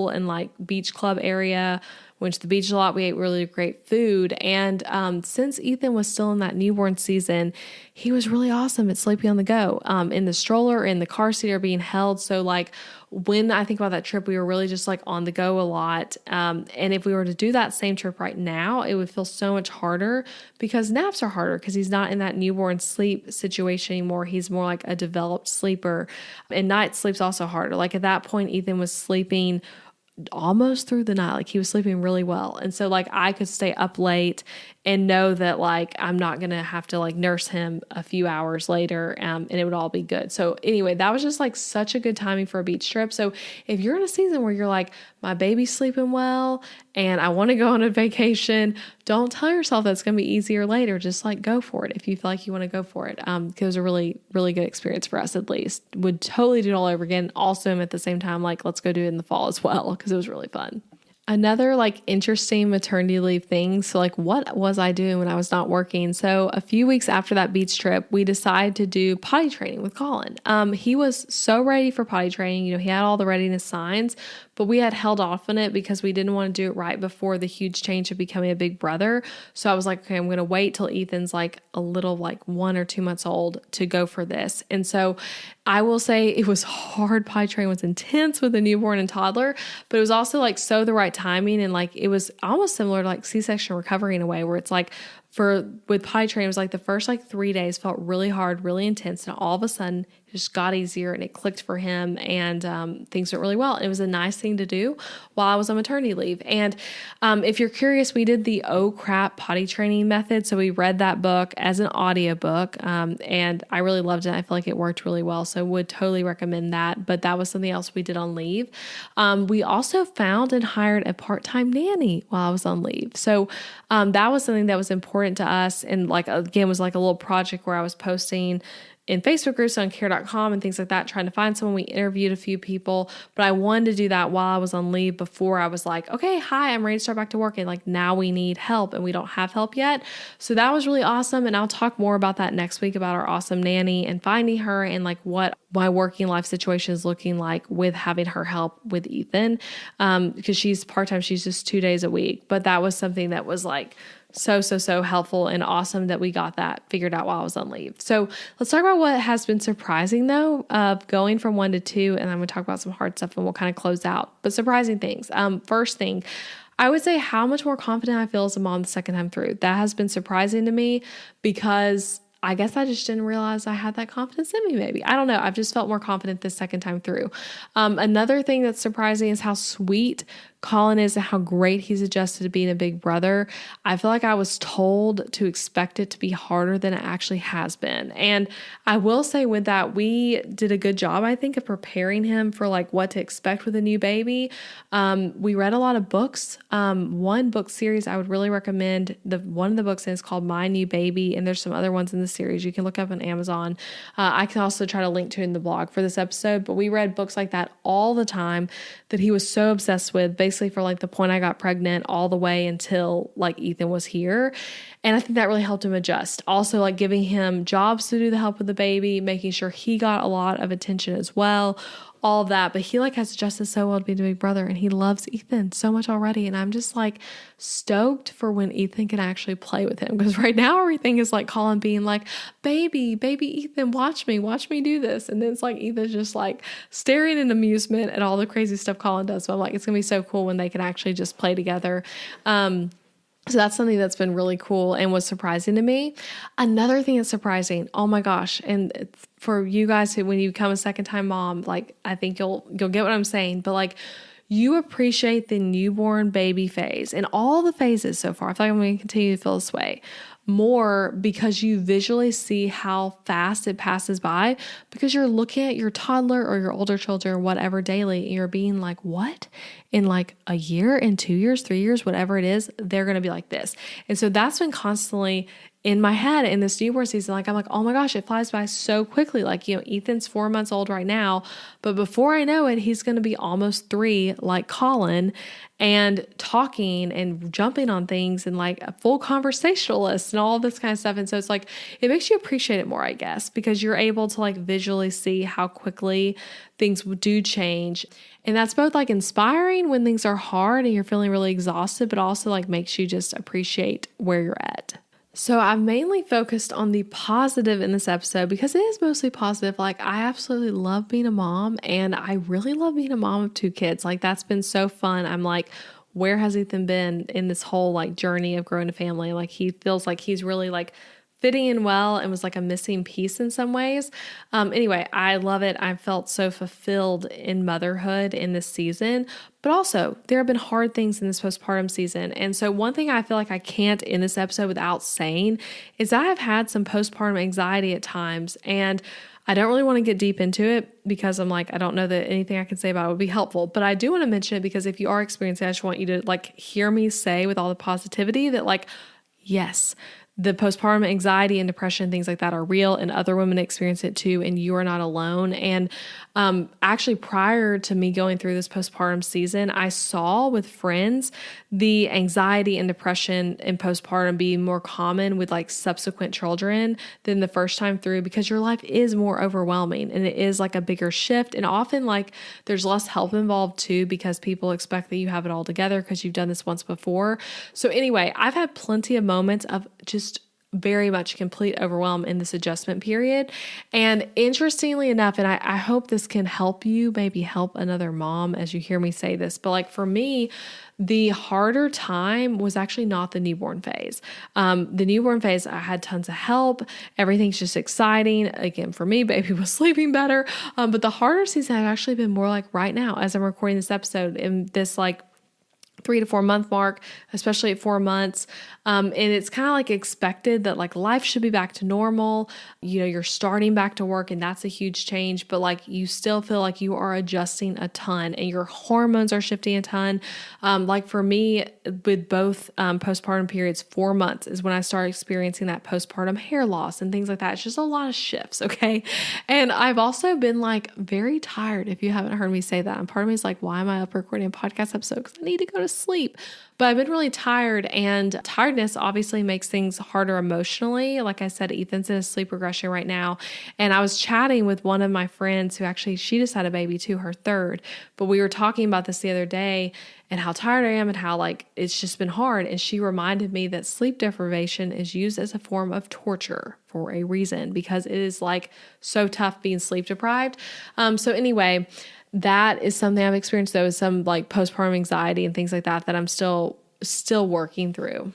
and like beach club area. Went to the beach a lot. We ate really great food. And since Ethan was still in that newborn season, he was really awesome at sleeping on the go, in the stroller, in the car seat, or being held. So like when I think about that trip, we were really just like on the go a lot. And if we were to do that same trip right now, it would feel so much harder because naps are harder because he's not in that newborn sleep situation anymore. He's more like a developed sleeper, and night sleep's also harder. Like at that point, Ethan was sleeping almost through the night. Like he was sleeping really well. And so like I could stay up late and know that like I'm not going to have to like nurse him a few hours later, and it would all be good. So anyway, that was just like such a good timing for a beach trip. So if you're in a season where you're like, my baby's sleeping well and I want to go on a vacation, don't tell yourself that's going to be easier later. Just like go for it if you feel like you want to go for it. It was a really, really good experience for us, at least. Would totally do it all over again. Also, at the same time, like let's go do it in the fall as well, because it was really fun. Another like interesting maternity leave thing. So like what was I doing when I was not working? So a few weeks after that beach trip, we decided to do potty training with Colin. He was so ready for potty training. You know, he had all the readiness signs, but we had held off on it because we didn't want to do it right before the huge change of becoming a big brother. So I was like, okay, I'm going to wait till Ethan's like a little like 1 or 2 months old to go for this. And so I will say it was hard. Potty training was intense with a newborn and toddler, but it was also like so the right timing. And like, it was almost similar to like C-section recovery in a way where it's like with potty training, it was like the first like 3 days felt really hard, really intense. And all of a sudden it just got easier and it clicked for him, and things went really well. And it was a nice thing to do while I was on maternity leave. And if you're curious, we did the Oh Crap potty training method. So we read that book as an audiobook, and I really loved it. I feel like it worked really well. So would totally recommend that. But that was something else we did on leave. We also found and hired a part-time nanny while I was on leave. So that was something that was important to us. And like, again, was like a little project where I was posting in Facebook groups on care.com and things like that, trying to find someone. We interviewed a few people, but I wanted to do that while I was on leave before I was like, okay, hi, I'm ready to start back to work. And like, now we need help and we don't have help yet. So that was really awesome. And I'll talk more about that next week, about our awesome nanny and finding her and like what my working life situation is looking like with having her help with Ethan. Because she's part-time, she's just 2 days a week. But that was something that was like so helpful and awesome that we got that figured out while I was on leave. So let's talk about what has been surprising though, of going from 1 to 2, and I'm going to talk about some hard stuff and we'll kind of close out. But surprising things. First thing, I would say how much more confident I feel as a mom the second time through. That has been surprising to me because I guess I just didn't realize I had that confidence in me, maybe. I don't know. I've just felt more confident this second time through. Another thing that's surprising is how sweet Colin is and how great he's adjusted to being a big brother. I feel like I was told to expect it to be harder than it actually has been. And I will say with that, we did a good job, I think, of preparing him for like what to expect with a new baby. We read a lot of books. One book series I would really recommend, one of the books is called My New Baby, and there's some other ones in the series you can look up on Amazon. I can also try to link to in the blog for this episode, but we read books like that all the time that he was so obsessed with, basically for like the point I got pregnant all the way until like Ethan was here. And I think that really helped him adjust. Also like giving him jobs to do the help with the baby, making sure he got a lot of attention as well, all of that. But he like has adjusted so well to being a big brother, and he loves Ethan so much already. And I'm just like stoked for when Ethan can actually play with him, because right now everything is like Colin being like, baby Ethan, watch me do this. And then it's like Ethan's just like staring in amusement at all the crazy stuff Colin does. So I'm like, it's gonna be so cool when they can actually just play together. So that's something that's been really cool and was surprising to me. Another thing that's surprising, oh my gosh, and for you guys who, when you become a second time mom, like I think you'll get what I'm saying, but like you appreciate the newborn baby phase and all the phases so far. I feel like I'm going to continue to feel this way more because you visually see how fast it passes by, because you're looking at your toddler or your older children or whatever daily, and you're being like, what? In like a year, in 2 years, 3 years, whatever it is, they're going to be like this. And so that's been constantly in my head in this newborn season. Like, I'm like, oh my gosh, it flies by so quickly. Like, you know, Ethan's 4 months old right now, but before I know it, he's going to be almost 3 like Colin, and talking and jumping on things and like a full conversationalist and all this kind of stuff. And so it's like, it makes you appreciate it more, I guess, because you're able to like visually see how quickly things do change. And that's both like inspiring when things are hard and you're feeling really exhausted, but also like makes you just appreciate where you're at. So I've mainly focused on the positive in this episode because it is mostly positive. Like, I absolutely love being a mom, and I really love being a mom of 2 kids. Like, that's been so fun. I'm like, where has Ethan been in this whole like journey of growing a family? Like, he feels like he's really like fitting in well and was like a missing piece in some ways. Anyway, I love it. I felt so fulfilled in motherhood in this season, but also there have been hard things in this postpartum season. And so one thing I feel like I can't end this episode without saying is that I've had some postpartum anxiety at times, and I don't really want to get deep into it because I'm like, I don't know that anything I can say about it would be helpful, but I do want to mention it because if you are experiencing it, I just want you to like hear me say with all the positivity that like, yes, the postpartum anxiety and depression, things like that are real, and other women experience it too, and you are not alone. And actually, prior to me going through this postpartum season, I saw with friends the anxiety and depression in postpartum being more common with like subsequent children than the first time through, because your life is more overwhelming and it is like a bigger shift. And often like there's less help involved too, because people expect that you have it all together because you've done this once before. So anyway, I've had plenty of moments of just very much complete overwhelm in this adjustment period. And interestingly enough, and I hope this can help you, maybe help another mom as you hear me say this, but like for me, the harder time was actually not the newborn phase. The newborn phase, I had tons of help. Everything's just exciting. Again, for me, baby was sleeping better. But the harder season has actually been more like right now as I'm recording this episode, in this like 3 to 4 month mark, especially at 4 months. And it's kind of like expected that like life should be back to normal. You know, you're starting back to work and that's a huge change, but like you still feel like you are adjusting a ton and your hormones are shifting a ton. Like for me with both postpartum periods, 4 months is when I started experiencing that postpartum hair loss and things like that. It's just a lot of shifts. Okay. And I've also been like very tired. If you haven't heard me say that, and part of me is like, why am I up recording a podcast episode? Because I need to go to sleep. But I've been really tired, and tiredness obviously makes things harder emotionally. Like I said, Ethan's in a sleep regression right now. And I was chatting with one of my friends who actually, she just had a baby too, her third. But we were talking about this the other day and how tired I am and how like it's just been hard. And she reminded me that sleep deprivation is used as a form of torture for a reason, because it is like so tough being sleep deprived. So anyway, that is something I've experienced though, is some like postpartum anxiety and things like that I'm still working through.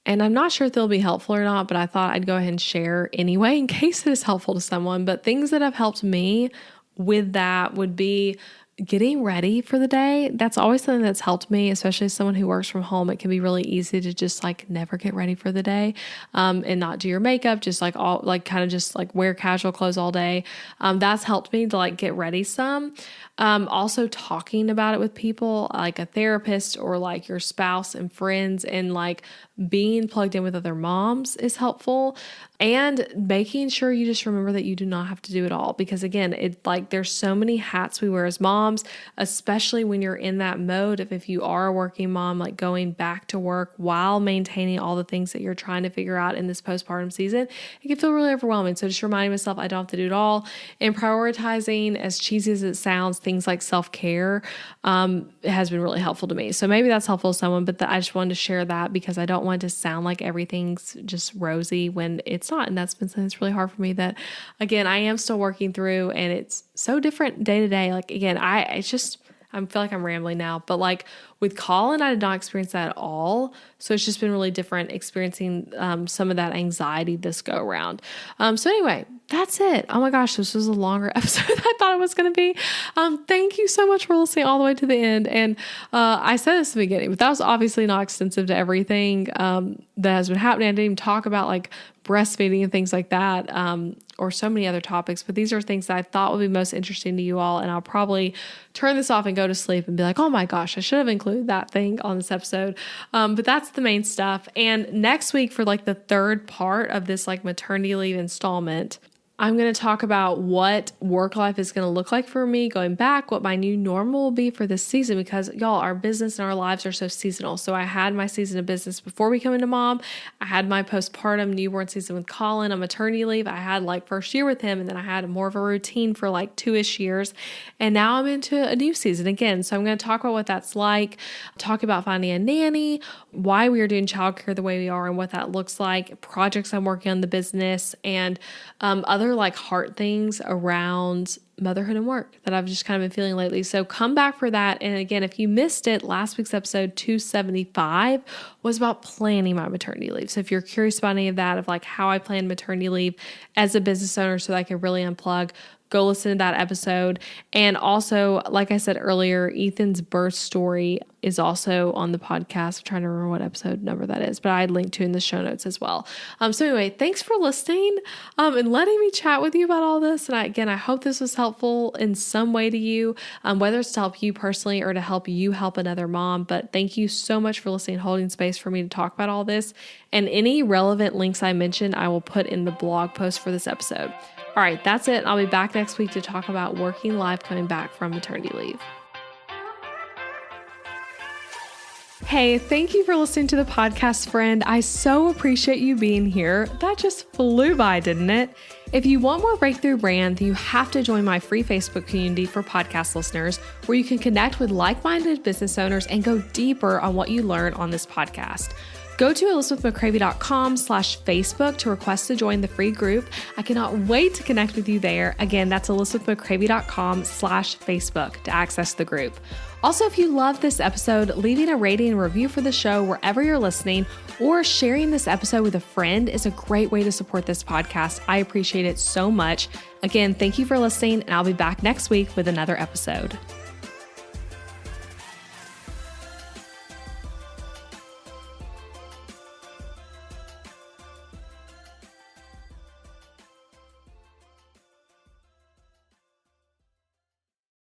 And I'm not sure if they'll be helpful or not, but I thought I'd go ahead and share anyway in case it is helpful to someone. But things that have helped me with that would be getting ready for the day. That's always something that's helped me, especially as someone who works from home. It can be really easy to just like never get ready for the day, and not do your makeup, just like all like kind of just like wear casual clothes all day. That's helped me to like get ready some. Also talking about it with people like a therapist or like your spouse and friends, and like being plugged in with other moms is helpful, and making sure you just remember that you do not have to do it all, because again, it like there's so many hats we wear as moms, especially when you're in that mode of, if you are a working mom, like going back to work while maintaining all the things that you're trying to figure out in this postpartum season, it can feel really overwhelming. So just reminding myself I don't have to do it all, and prioritizing, as cheesy as it sounds, things like self-care has been really helpful to me. So maybe that's helpful to someone, but I just wanted to share that because I don't want it to sound like everything's just rosy when it's not. And that's been something that's really hard for me that, again, I am still working through, and it's so different day to day. Like, again, I feel like I'm rambling now, but like with Colin, I did not experience that at all. So it's just been really different experiencing some of that anxiety this go around. So anyway, that's it. Oh my gosh, this was a longer episode than I thought it was going to be. Thank you so much for listening all the way to the end. And I said this at the beginning, but that was obviously not extensive to everything that has been happening. I didn't even talk about like breastfeeding and things like that, or so many other topics, but these are things that I thought would be most interesting to you all. And I'll probably turn this off and go to sleep and be like, oh my gosh, I should have included that thing on this episode. But that's the main stuff. And next week, for like the third part of this like maternity leave installment, I'm going to talk about what work life is going to look like for me going back, what my new normal will be for this season, because y'all, our business and our lives are so seasonal. So I had my season of business before becoming a mom. I had my postpartum newborn season with Colin on maternity leave. I had like first year with him, and then I had more of a routine for like 2-ish years. And now I'm into a new season again. So I'm going to talk about what that's like, talk about finding a nanny, why we are doing childcare the way we are and what that looks like, projects I'm working on in the business, and other like heart things around motherhood and work that I've just kind of been feeling lately. So come back for that. And again, if you missed it, last week's episode 275 was about planning my maternity leave. So if you're curious about any of that, of like how I plan maternity leave as a business owner so that I can really unplug, go listen to that episode. And also, like I said earlier, Ethan's birth story is also on the podcast. I'm trying to remember what episode number that is, but I linked to in the show notes as well. So anyway, thanks for listening and letting me chat with you about all this. And I hope this was helpful in some way to you, whether it's to help you personally or to help you help another mom. But thank you so much for listening, holding space for me to talk about all this. And any relevant links I mentioned, I will put in the blog post for this episode. All right, that's it. I'll be back next week to talk about working life coming back from maternity leave. Hey, thank you for listening to the podcast, friend. I so appreciate you being here. That just flew by, didn't it? If you want more Breakthrough Brand, you have to join my free Facebook community for podcast listeners, where you can connect with like-minded business owners and go deeper on what you learn on this podcast. Go to elizabethmccravy.com/Facebook to request to join the free group. I cannot wait to connect with you there. Again, that's elizabethmccravy.com/Facebook to access the group. Also, if you love this episode, leaving a rating and review for the show wherever you're listening, or sharing this episode with a friend is a great way to support this podcast. I appreciate it so much. Again, thank you for listening, and I'll be back next week with another episode.